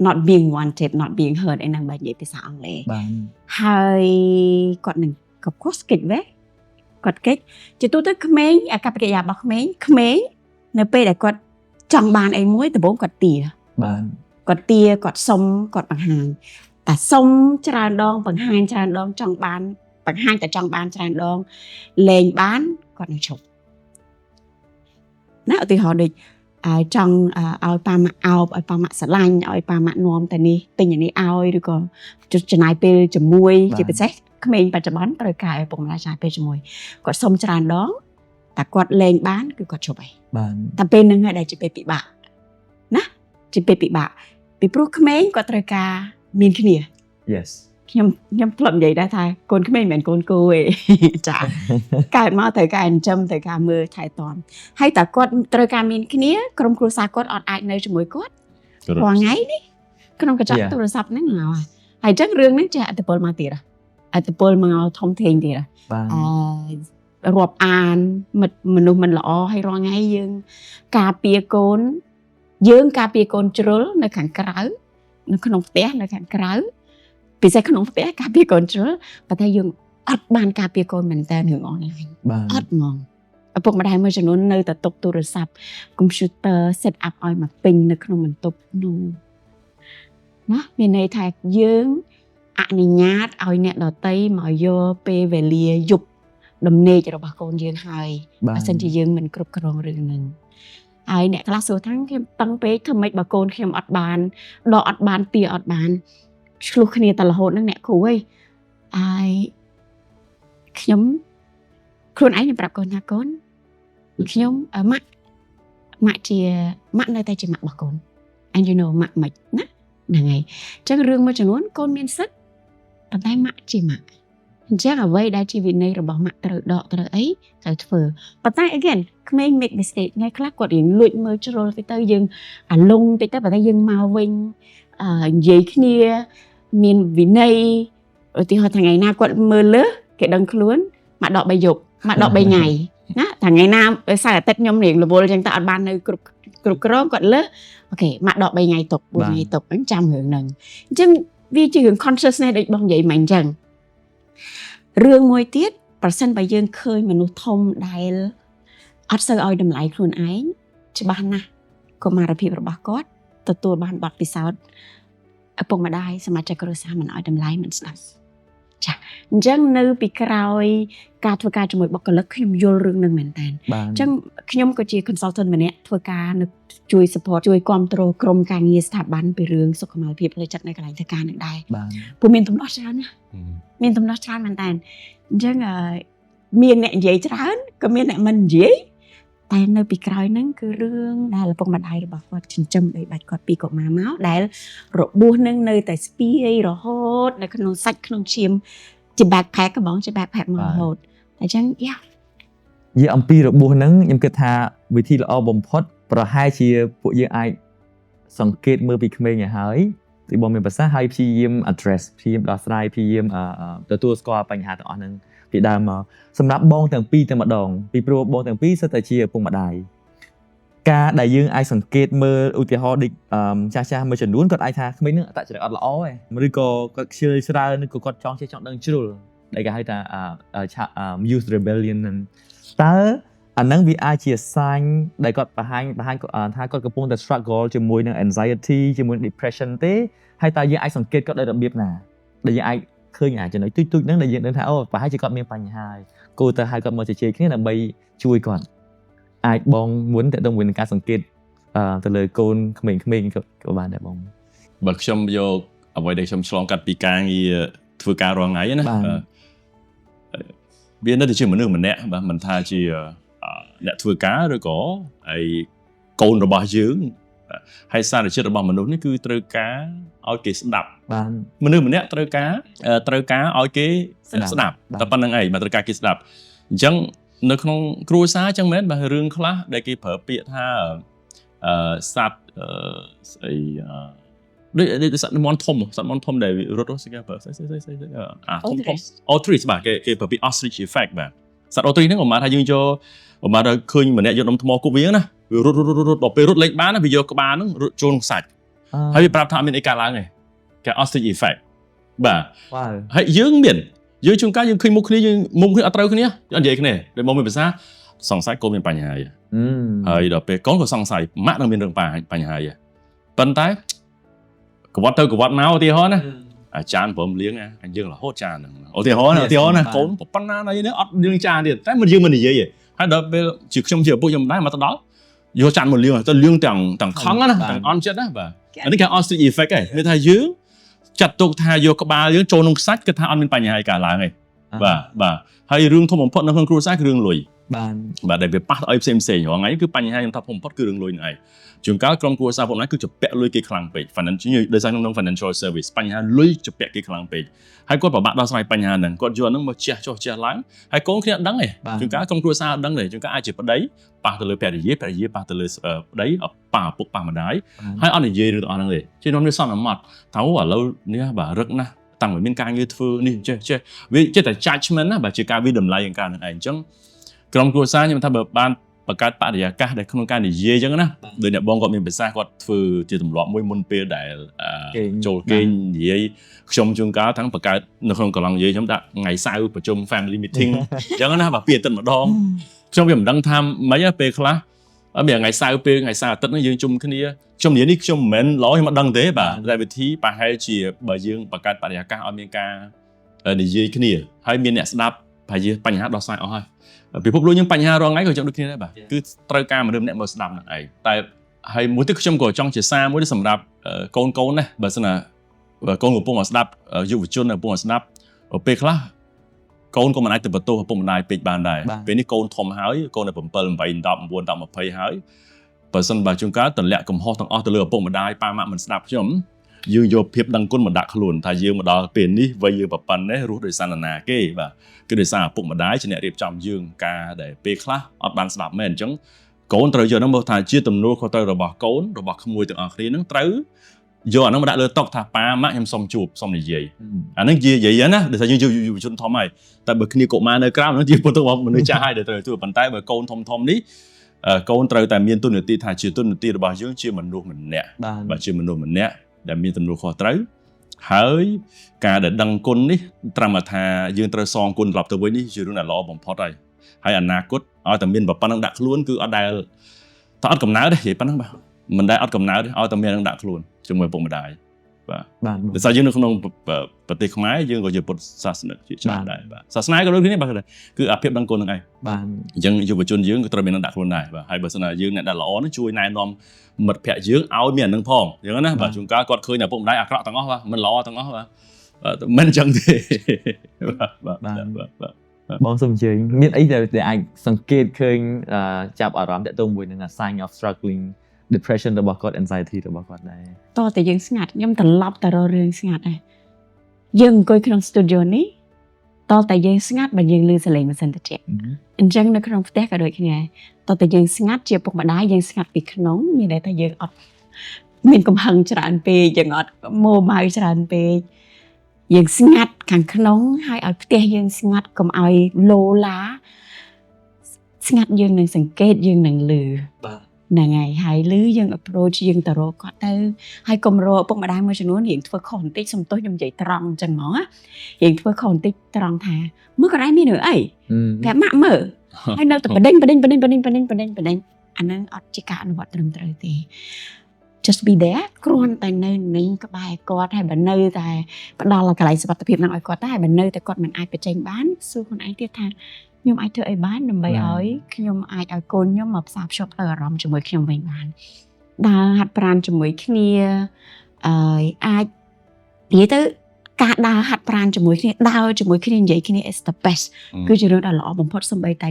not being wanted not being heard ឯហ្នឹងបើនិយាយភាសាអង់គ្លេសហើយគាត់នឹងក៏ខុសកិច្ចវេគាត់កិច្ចជាទូទៅក្មេងអាកប្បកិរិយារបស់ក្មេងនៅពេលដែលគាត់ចង់បានអីមួយដំបូងគាត់ទាគាត់សុំគាត់បង្ហាញតែសុំច្រើនដងបង្ហាញច្រើនដងចង់បានបង្ហាញតែចង់បានច្រើនដងលែងបានគាត់នឹងឈប់ណាឧទាហរណ៍ដូចចង់ឲ្យប៉ាម៉ាក់អោបឲ្យប៉ាម៉ាក់ស្រឡាញ់ឲ្យប៉ាម៉ាក់នាំតែនេះទិញអានេះឲ្យឬក៏ចំណាយពេលជាមួយជាពិសេសក្មេងបច្ចុប្បន្នត្រូវការឲ្យពុកម្ដាយចំណាយពេលជាមួយគាត់សុំច្រើនដងតែគាត់លែងបានគឺគាត់ឈប់ហើយតែពេលហ្នឹងហើយដែលជាពេលពិបាកណាជាពេលពិបាកពីព្រោះក្មេងគាត់ត្រូវការមានគ្នា Yes ខ្ញុំធ្លាប់និយាយដែរថាកូនក្មេងមិនមែនកូនគូទេចាកើតមកត្រូវការចិញ្ចឹមត្រូវការមើលថែទាំហើយតែគាត់ត្រូវការមានគ្នាក្រុមគ្រួសារគាត់អត់អាចនៅជាមួយគាត់រាល់ថ្ងៃនេះក្នុងកញ្ចក់ទូរស័ព្ទហ្នឹងហើយអញ្ចឹងរឿងហ្នឹងចេះអត្តពលមកទៀតអត្តពលមកធំធេងទៀតរាប់អានមនុស្សមិនល្អហើយរាល់ថ្ងៃយើងការពារកូនជ្រុលនៅខាងក្រៅនៅក្នុងផ្ទះនៅខាងក្រៅពិសេសក្នុងផ្ទះការពារកូនជ្រុលប៉ុន្តែយើងអត់បានការពារកូនមែនតើរឿងអនឡាញអត់ហ្មងឪពុកម្ដាយមួយចំនួននៅតែទុកទូរស័ព្ទ computer set up ឲ្យមកពេញនៅក្នុងបន្ទប់នោះណាមានន័យថាយើងអនុញ្ញាតឲ្យអ្នកដទៃមកយកពេលវេលាយប់ដំណេករបស់កូនយើងហើយបើមិនជាយើងមិនគ្រប់គ្រងរឿងហ្នឹងហើយអ្នកខ្លះសួរថាខ្ញុំតឹងពេកធ្វើម៉េចបើកូនខ្ញុំអត់បានដកអត់បានទាអត់បានឆ្លោះគ្នាតែរហូតហ្នឹងអ្នកគ្រូអើយហើយខ្ញុំខ្លួនឯងខ្ញុំប្រាប់កូនថាកូនខ្ញុំម៉ាក់ជាម៉ាក់នៅតែជាម៉ាក់របស់កូន and you know ម៉ាក់មិនណាហ្នឹងហើយអញ្ចឹងរឿងមួយចំនួនកូនមានសិទ្ធិប៉ុន្តែម៉ាក់ជាម៉ាក់អញ្ចឹងអ្វីដែលជាវិន័យរបស់ម៉ាក់ត្រូវដកត្រូវអីត្រូវធ្វើប៉ុន្តែ again ក្មេង make mistake ថ្ងៃខ្លះគាត់រៀងលួចមើលជ្រុលទៅយើងអាលងតិចទៅប៉ុន្តែយើងមកវិញនិយាយគ្នាមានវិន័យឧទាហរណ៍ថ្ងៃណាគាត់មើលលើគេដឹងខ្លួនមកដក3យប់មកដក3ថ្ងៃណាថ្ងៃណាសៅរ៍អាទិត្យខ្ញុំរៀងរវល់អញ្ចឹងតែអត់បាននៅគ្រប់គ្រងគាត់លើអូខេមកដក3ថ្ងៃទុក4ថ្ងៃទុកអញ្ចឹងចាំរឿងហ្នឹងអញ្ចឹងវាជារឿង consciousness ដូចបងនិយាយមិញអញ្ចឹងរឿងមួយទៀតប្រសិនបើយើងឃើញមនុស្សធំដែលអត់សូវឲ្យតម្លៃខ្លួនឯងច្បាស់ណាស់កុមារភាពរបស់គាត់ទទួលបានបទពិសោធន៍ឪពុកម្ដាយសមាជិកគ្រួសារមិនឲ្យតម្លៃមិនស្ដាប់ចាអញ្ចឹងនៅពីក្រោយការធ្វើការជាមួយបុគ្គលិកខ្ញុំយល់រឿងនឹងមែនតើអញ្ចឹងខ្ញុំក៏ជា consultant ម្នាក់ធ្វើការនៅជួយ support ជួយគ្រប់គ្រងក្រុមការងារស្ថាប័នពីរឿងសុខុមាលភាពផ្លូវចិត្តនៅកន្លែងធ្វើការនឹងដែរព្រោះមានដំណោះច្រើនណាមានដំណោះច្រើនមែនតើអញ្ចឹងមានអ្នកនិយាយច្រើនក៏មានអ្នកមិននិយាយតែនៅពីក្រោយហ្នឹងគឺរឿងដែលឪពុកម្ដាយរបស់គាត់ចិញ្ចឹមបីបាច់គាត់ពីកុមារមកដែលរបួសនឹងនៅតែស្ពាយរហូតនៅក្នុងសាច់ក្នុងឈាមជា backpack ហ្មងជា backpack មករហូតអញ្ចឹងនិយាយអំពីរបួសហ្នឹងខ្ញុំគិតថាវិធីល្អបំផុតប្រហែលជាពួកយើងអាចសង្កេតមើលពីក្មេងឲ្យហើយទីបងមានប្រសាសន៍ហើយព្យាយាម address ព្យាយាមដោះស្រាយព្យាយាមទទួលស្គាល់បញ្ហាទាំងអស់ហ្នឹងពីដើមមកសម្រាប់បងទាំងពីរតែម្ដងពីព្រោះបងទាំងពីរសិតតែជាឪពុកម្ដាយការដែលយើងអាចសង្កេតមើលឧទាហរណ៍ដូចចាស់មួយចំនួនគាត់អាចថាក្មេងហ្នឹងអត្តចរិតអត់ល្អទេឬក៏គាត់ខ្ជិលច្រើនឬក៏គាត់ចង់ដឹងជ្រុលដែលគេហៅថា youth rebellion ហ្នឹងតើអាហ្នឹងវាអាចជា sign ដែលគាត់បង្ហាញថាគាត់កំពុងតែ struggle ជាមួយនឹង anxiety ជាមួយនឹង depression ទេហើយតើយើងអាចសង្កេតគាត់ដោយរបៀបណាដែលយើងអាចឃើញចំណុចទូចៗហ្នឹងដែលយើងដឹងថាអូប្រហែលជាគាត់មានបញ្ហាហើយគួរទៅហៅគាត់មកជជែកគ្នាដើម្បីជួយគាត់អាចបងមុនតើតើមួយនឹងការសង្កេតទៅលើកូនក្មេងៗក៏បានដែរបងបើខ្ញុំយកអ្វីដែលខ្ញុំឆ្លងកាត់ពីការងារ ធ្វើការរាល់ថ្ងៃណាវានៅតែជាមនុស្សម្នាក់បាទមិនថាជាអ្នកធ្វើការឬក៏ហើយកូនរបស់យើងហើយសារជាតិរបស់មនុស្សនេះគឺត្រូវការឲ្យគេស្ដាប់បាទមនុស្សម្នាក់ត្រូវការឲ្យគេស្ដាប់តែប៉ុណ្្នឹងឯងបាទត្រូវការគេស្ដាប់អញ្ចឹងនៅក្នុងគ្រួសារអញ្ចឹងមែនបាទរឿងខ្លះដែលគេប្រើពាក្យថាសត្វស្អីដូចសត្វមន់ធំដែលរត់ស្គាល់ប្រើostrich បាទគេប្រើពាក្យ ostrich effect បាទសត្វ ostrich ហ្នឹងប្រហែលថាយើងយកប្រហែលថាឃើញម្នាក់យកដុំថ្មគប់វាណាវារត់ដល់ពេលរត់លេងបានណាវាយកក្បាលហ្នឹងរត់ចូលក្នុងសាច់ហើយវាប្រាប់ថាអត់មានអីកើតឡើងទេគេ ostrich effect បាទហើយយើងជួនកាលយើងឃើញមុខគ្នាយើងមុំគ្នាអត់ត្រូវគ្នាអត់និយាយគ្នាដូចមកមានភាសាសង្ស័យកូនមានបញ្ហាហើយដល់ពេលកូនក៏សង្ស័យម៉ាក់នឹងមានរឿងបញ្ហាប៉ុន្តែកវត្តទៅកវត្តមកឧទាហរណ៍ណាអាចារ្យព្រមលៀងយើងរហូតចានហ្នឹងឧទាហរណ៍ណាកូនប៉ុណ្ណាណៃនេះអត់លៀងចានទៀតតែមិនយើងមិននិយាយទេហើយដល់ពេលជាខ្ញុំជាឪពុកខ្ញុំដែរមកទៅដល់យកចានមកលៀងទៅលៀងទាំងខំណាទាំងអន់ចិត្តណាបាទអានេះគេ ostrich effect ឯងមានថាយើងចាត់ទុកថាយកក្បាលយើងចូលក្នុងខ្សាច់គឺថាអត់មានបញ្ហាអីកើតឡើងទេបាទហើយរឿងធំបំផុតនៅក្នុងគ្រួសារគឺរឿងលុយបាទដែលវាប៉ះទៅឲ្យផ្សេងរាល់ថ្ងៃគឺបញ្ហាខ្ញុំថាធំបំផុតគឺរឿងលុយហ្នឹងឯងជួនកាលក្រុមគ្រួសារពួកហ្នឹងគឺជាពាក់លុយគេខ្លាំងពេក financial ដោយសារក្នុង financial service បញ្ហាលុយជាពាក់គេខ្លាំងពេកហើយគាត់ពិបាកដោះស្រាយបញ្ហាហ្នឹងគាត់យកហ្នឹងមកជះឡើងហើយកូនគ្នាអត់ដឹងទេជួនកាលក្រុមគ្រួសារអត់ដឹងទេជួនកាលអាចជាប្តីប៉ះទៅលើភរិយាប៉ះទៅលើប្តីប៉ះឪពុកប៉ះម្ដាយហើយអត់និយាយរឿងទាំងអស់ហ្នឹងទេជានាំនេះសន្មត់ថាឥឡូវនេះបាទរឹកណាស់តាំងពីមានការងារធ្វើនេះចេះវាចេះតែ judgment ណាបាទជាការវិតម្លៃយ៉ាងការហ្នឹងឯងអញ្ចឹងក្រុមគ្រួសារខ្ញុំថាបើបានបង្កើតបរិយាកាសដែលក្នុងការនិយាយអញ្ចឹងណាដោយអ្នកបងគាត់មានភាសាគាត់ធ្វើជាទម្លាប់មួយមុនពេលដែលចូលគេងនិយាយខ្ញុំជួនកាលទាំងបង្កើតនៅក្នុងកន្លងនិយាយខ្ញុំដាក់ថ្ងៃសៅរ៍ប្រជុំ family meeting អញ្ចឹងណាបាទពីអាទិត្យម្ដងខ្ញុំវាមិនដឹងថាម៉េចពេលខ្លះមានថ្ងៃសៅរ៍ពេលថ្ងៃសៅរ៍អាទិត្យហ្នឹងយើងជុំគ្នាខ្ញុំនិយាយនេះខ្ញុំមិនមែនឡខ្ញុំអត់ដឹងទេបាទតែវិធីប្រហែលជាបើយើងបង្កើតបរិយាកាសឲ្យមានការនិយាយគ្នាហើយមានអ្នកស្ដាប់ប្រហែលជាបញ្ហាដោះស្រាយអស់ហើយពិភពលោកយើងបញ្ហារាល់ថ្ងៃក៏ចឹងដូចគ្នាដែរបាទគឺត្រូវការមនុស្សម្នាក់មកស្ដាប់ហ្នឹងឯងតែហើយមួយទៀតខ្ញុំក៏ចង់ជាសារមួយសម្រាប់កូនណាបើសិនណាកូនកំពុងមកស្ដាប់យុវជនកំពុងមកស្ដាប់ពេលខ្លះកូនក៏មិនអាចទៅបន្ទោសឪពុកម្ដាយពេកបានដែរពេលនេះកូនធំហើយកូនដល់7 8 10 9 10 20ហើយបើសិនបើជួនកាលតម្លាក់កំហុសទាំងអស់ទៅលើឪពុកម្ដាយប៉ាម៉ាក់មិនស្ដាប់ខ្ញុំយើងយកភាពដឹងគុណមកដាក់ខ្លួនថាយើងមកដល់ពេលនេះវ័យយើងប្រប៉ុណ្ណេះរស់ដោយសារណាគេបាទគឺដោយសារឪពុកម្ដាយជាអ្នករៀបចំយើងការដែលពេលខ្លះអត់បានស្ដាប់មែនអញ្ចឹងកូនត្រូវយកហ្នឹងមកថាជាទំនួលខុសត្រូវរបស់កូនរបស់ក្មួយទាំងអស់គ្នាហ្នឹងត្រូវយកអាហ្នឹងមកដាក់លើតុថាប៉ាម៉ាក់ខ្ញុំសុំជួបសុំនិយាយអាហ្នឹងនិយាយណាដោយសារយើងយុវជនធំហើយតែបើគ្នាកុមារនៅក្រៅហ្នឹងជាពុទ្ធរបស់មនុស្សចាស់ហើយដែលត្រូវជួបប៉ុន្តែបើកូនធំនេះកូនត្រូវតែមានទុននីតិថាជាទុននីតិរបស់យើងជាមនុស្សម្នាក់បាទជាមនុស្សម្នាក់ដែលមានទំនួលខុសត្រូវហើយការដែលដឹងគុណនេះត្រឹមថាយើងត្រូវសងគុណត្រឡប់ទៅវិញនេះជារឿងដែលល្អបំផុតហើយអនាគតឲ្យតែមានប៉ុណ្ណឹងដាក់ខ្លួនគឺអត់ដែលតើអត់កំណើតទេនិយាយប៉ុណ្ណឹងបាទមិនដែលអត់កំណើតទេឲ្យតែមាននឹងដាក់ខ្លួនជាមួយពុកម្ដាយបាទដោយសារយើងនៅក្នុងប្រទេសខ្មែរយើងក៏ជាពុទ្ធសាសនិកជាច្រើនដែរបាទសាសនាក៏ដូចគ្នាបាទគឺអាភិបដឹងគុណនឹងឯងបាទអញ្ចឹងយុវជនយើងក៏ត្រូវមាននឹងដាក់ខ្លួនដែរបាទហើយបើសិនណាយើងអ្នកដែលល្អនឹងជួយណែនាំមិត្តភ័ក្តិយើងឲ្យមានអានឹងផងអញ្ចឹងណាបាទជួនកាលគាត់ឃើញតែពុកម្ដាយអាក្រក់ទាំងអស់បាទមិនល្អទាំងអស់បាទមិនអញ្ចឹងទេបាទបងសូមអញ្ជើញមានអីដែលអាចសង្កេតឃើញចាប់អារម្មណ៍តាក់ទងមួយនឹង sign of struggling depression របស់គាត់ anxiety របស់គាត់ដែរតើតែយើងស្ងាត់ខ្ញុំត្រឡប់ទៅរករឿងស្ងាត់ដែរយើងអង្គុយក្នុង studio នេះតើតែយើងស្ងាត់បើយើងឮសលេងម៉ាស៊ីនត្រជាក់អញ្ចឹងនៅក្នុងផ្ទះក៏ដូចគ្នាតើតែយើងស្ងាត់ជាពុកម្ដាយយើងស្ងាត់ពីក្នុងមានន័យថាយើងអត់មានកំហឹងច្រើនពេកយើងអត់ម៉ូម៉ៅច្រើនពេកយើងស្ងាត់ខាងក្នុងហើយឲ្យផ្ទះយើងស្ងាត់កុំឲ្យឡូឡាស្ងាត់យើងនឹងសង្កេតយើងនឹងឮបាទហ្នឹងហើយឮយើង approach យើងទៅរកគាត់ទៅហើយកុំរកឪពុកម្ដាយមួយចំនួនរៀងធ្វើខុសបន្តិចសំទោសខ្ញុំនិយាយត្រង់អញ្ចឹងហ្មងរៀងធ្វើខុសបន្តិចត្រង់ថាមើលគាត់ឯងមានរឿងអីប្រាប់ម៉ាក់មើលហើយនៅតែបដិញអាហ្នឹងអត់ជាការអនុវត្តត្រឹមត្រូវទេ just be there គ្រាន់តែនៅនឹងក្បែរគាត់ហើយបើនៅតែផ្ដល់កន្លែងសុវត្ថិភាពហ្នឹងឲ្យគាត់តែបើនៅតែគាត់មិនអាចបញ្ចេញបានសួរខ្លួនឯងទៀតថាខ្ញុំអាចធ្វើអីបានដើម្បីឲ្យខ្ញុំអាចឲ្យកូនខ្ញុំមកផ្សារភ្ជាប់ទៅអារម្មណ៍ជាមួយខ្ញុំវិញបានដើរហាត់ប្រាណជាមួយគ្នាអាចនិយាយទៅ ការដើរហាត់ប្រាណជាមួយគ្នាដើរជាមួយគ្នានិយាយគ្នា is the best គឺជារឿងដែលល្អបំផុតសូម្បីតែ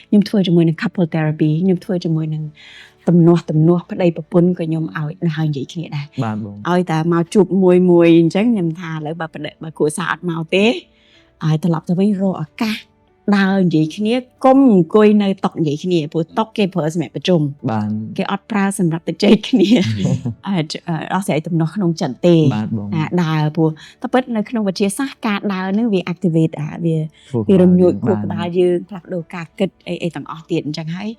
ខ្ញុំធ្វើជាមួយនឹង couple therapy ខ្ញុំធ្វើជាមួយនឹងទំនាស់ប្តីប្រពន្ធក៏ខ្ញុំឲ្យហើយនិយាយគ្នាដែរ បាទបង ឲ្យតែមកជួបមួយអញ្ចឹងខ្ញុំថាឥឡូវបើគ្រួសារអត់មកទេឲ្យត្រឡប់ទៅវិញរកឱកាសដើរនិយាយគ្នាកុំអង្គុយនៅតុនិយាយគ្នាព្រោះតុគេប្រើសម្រាប់ប្រជុំ បាទ គេអត់ប្រើសម្រាប់ទៅជែកគ្នាអត់ស្អីទំនាស់ក្នុងចិត្តទេ បាទបង ដើរព្រោះតែពិតនៅក្នុងវិទ្យាសាស្ត្រការដើរនឹងវា activate វារំញោចខួរក្បាលយើងផ្លាស់ប្ដូរការគិតអីទាំងអស់ទៀតអញ្ចឹងហើយ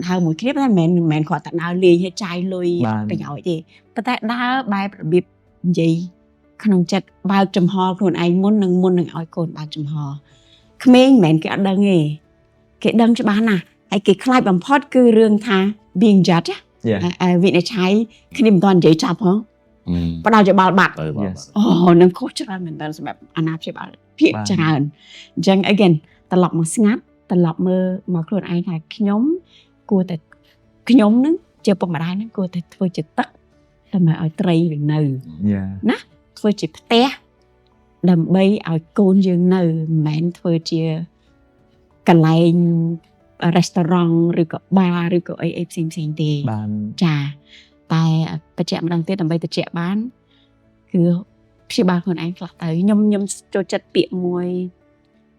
ដើរមួយគ្នាតែមិនមែនគ្រាន់តែដើរលេងឲ្យចាយលុយប្រយោជន៍ទេប៉ុន្តែដើរបែបរបៀបនិយាយក្នុងចិត្តបើកចំហខ្លួនឯងមុននឹងឲ្យកូនបើកចំហក្មេងមិនមែនគេអត់ដឹងទេគេដឹងច្បាស់ណាស់ហើយគេខ្លាចបំផុតគឺរឿងថា being judge វិនិច្ឆ័យគ្នាមិនទាន់និយាយចប់ហ៎បដោតយោបល់បាត់អូនឹងខុសច្រើនមែនតើសម្រាប់អាណាព្យាបាលភាគច្រើនអញ្ចឹង again ត្រឡប់មកស្ងាត់ត្រឡប់មើលមកខ្លួនឯងថាខ្ញុំគួរតែខ្ញុំនឹងជាពុកម្ដាយនឹងគួរតែធ្វើជាទឹកដើម្បីឲ្យត្រីវានៅណាធ្វើជាផ្ទះដើម្បីឲ្យកូនយើងនៅមិនមែនធ្វើជាកន្លែង restaurant ឬក៏ bar ឬក៏អីផ្សេងទេ បាទ ចាតែបញ្ជាក់ម្ដងទៀតដើម្បីបញ្ជាក់បានគឺព្យាបាលខ្លួនឯងខ្លះទៅខ្ញុំចូលចិត្តពាក្យមួយ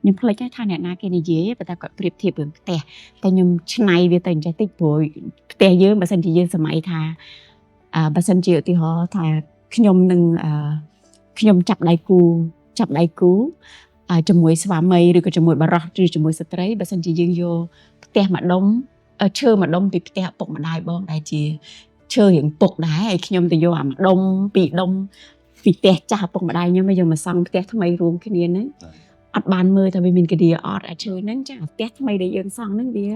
ខ្ញុំភ្លេចថាអ្នកណាគេនិយាយប៉ុន្តែគាត់ប្រៀបធៀបរឿងផ្ទះតែខ្ញុំឆ្នៃវាទៅចេះតិចព្រោះផ្ទះយើងបើសិនជាយើងសម័យថាបើសិនជាឧទាហរណ៍ថាខ្ញុំនឹងខ្ញុំចាប់ដៃគូជាមួយស្វាមីឬក៏ជាមួយបរិសុទ្ធឬជាមួយស្ត្រីបើសិនជាយើងយកផ្ទះម្ដុំឈើម្ដុំពីផ្ទះឪពុកម្ដាយបងដែលជាឈើរៀងពុកដែរហើយខ្ញុំទៅយកអាម្ដុំពីរដុំពីផ្ទះចាស់ឪពុកម្ដាយខ្ញុំយកមកសង់ផ្ទះថ្មីរួមគ្នាហ្នឹងអត់បានមើលថាវាមានកាឌីអត់អាឈើហ្នឹងចាផ្ទះថ្មីដែលយើងសង់ហ្នឹងវា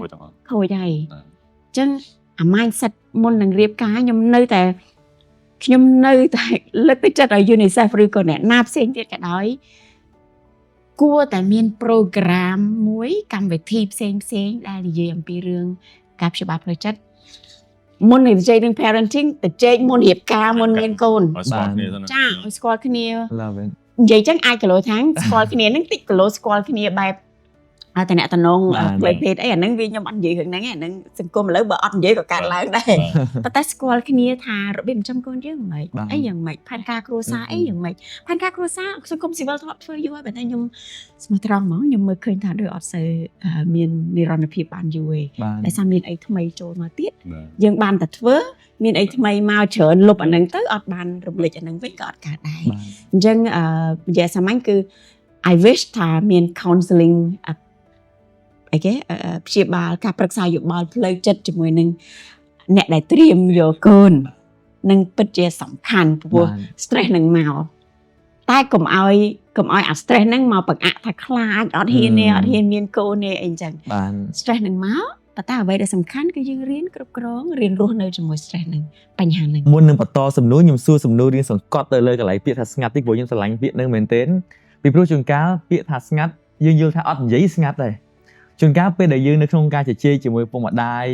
ខូចហើយអញ្ចឹងអា mindset មុននឹងរៀបការខ្ញុំនៅតែលើកទឹកចិត្តឲ្យ UNICEF ឬក៏អ្នកណាផ្សេងទៀតក៏ដោយគួរតែមាន program មួយកម្មវិធីផ្សេងដែលនិយាយអំពីរឿងការព្យាបាលផ្លូវចិត្តមុននឹងនិយាយរឿង parenting ទៅជែកមុនរៀបការមុនមានកូនចាឲ្យស្គាល់គ្នា love it និយាយចឹងអាចគីឡូថាងស្គាល់គ្នានឹងតិចគីឡូស្គាល់គ្នាបែបតែអ្នកតំណងផ្លូវភេទអីអាហ្នឹងវាខ្ញុំអត់និយាយរឿងហ្នឹងអាហ្នឹងសង្គមឥឡូវបើអត់និយាយក៏កើតឡើងដែរប៉ុន្តែស្គាល់គ្នាថារបៀបចិញ្ចឹមកូនយើងមិនអីយ៉ាងម៉េចផែនការគ្រួសារអីយ៉ាងម៉េចផែនការគ្រួសារសង្គមស៊ីវិលធ្លាប់ធ្វើយូរហើយបើតែខ្ញុំស្មោះត្រង់ហ្មងខ្ញុំមើលឃើញថាដូចអត់សូវមាននិរន្តរភាពបានយូរទេតែសារមានអីថ្មីចូលមកទៀតយើងបានតែធ្វើមានអីថ្មីមកច្រើនលុបអាហ្នឹងទៅអត់បានរំលេចអាហ្នឹងវិញក៏អត់កើតដែរអញ្ចឹងនិយាយសាមញ្ញគឺ I wish ថាមាន counseling គេព្យាបាលការប្រឹក្សាយោបល់ផ្លូវចិត្តជាមួយនឹងអ្នកដែលត្រៀមយកកូននឹងពិតជាសំខាន់ព្រោះ stress នឹងមកតែកុំឲ្យអា stress ហ្នឹងមកបង្អាក់ថាខ្លាចអត់ហ៊ានមានកូនទេអីចឹងបាន stress នឹងមកប៉ុន្តែអ្វីដែលសំខាន់គឺយើងរៀនគ្រប់គ្រងរៀនរស់នៅជាមួយ stress ហ្នឹងបញ្ហាហ្នឹងមុននឹងបន្តសំណួរខ្ញុំសួរសំណួររៀងសង្កត់ទៅលើកន្លែងពាក្យថាស្ងាត់តិចព្រោះខ្ញុំស្រឡាញ់ពាក្យហ្នឹងមែនទែនពីព្រោះជួនកាលពាក្យថាស្ងាត់យើងយល់ថាអត់និយាយស្ងាត់ដែរជួនកាលពេលដែលយើងនៅក្នុងការជជែកជាមួយពុកម្ដាយ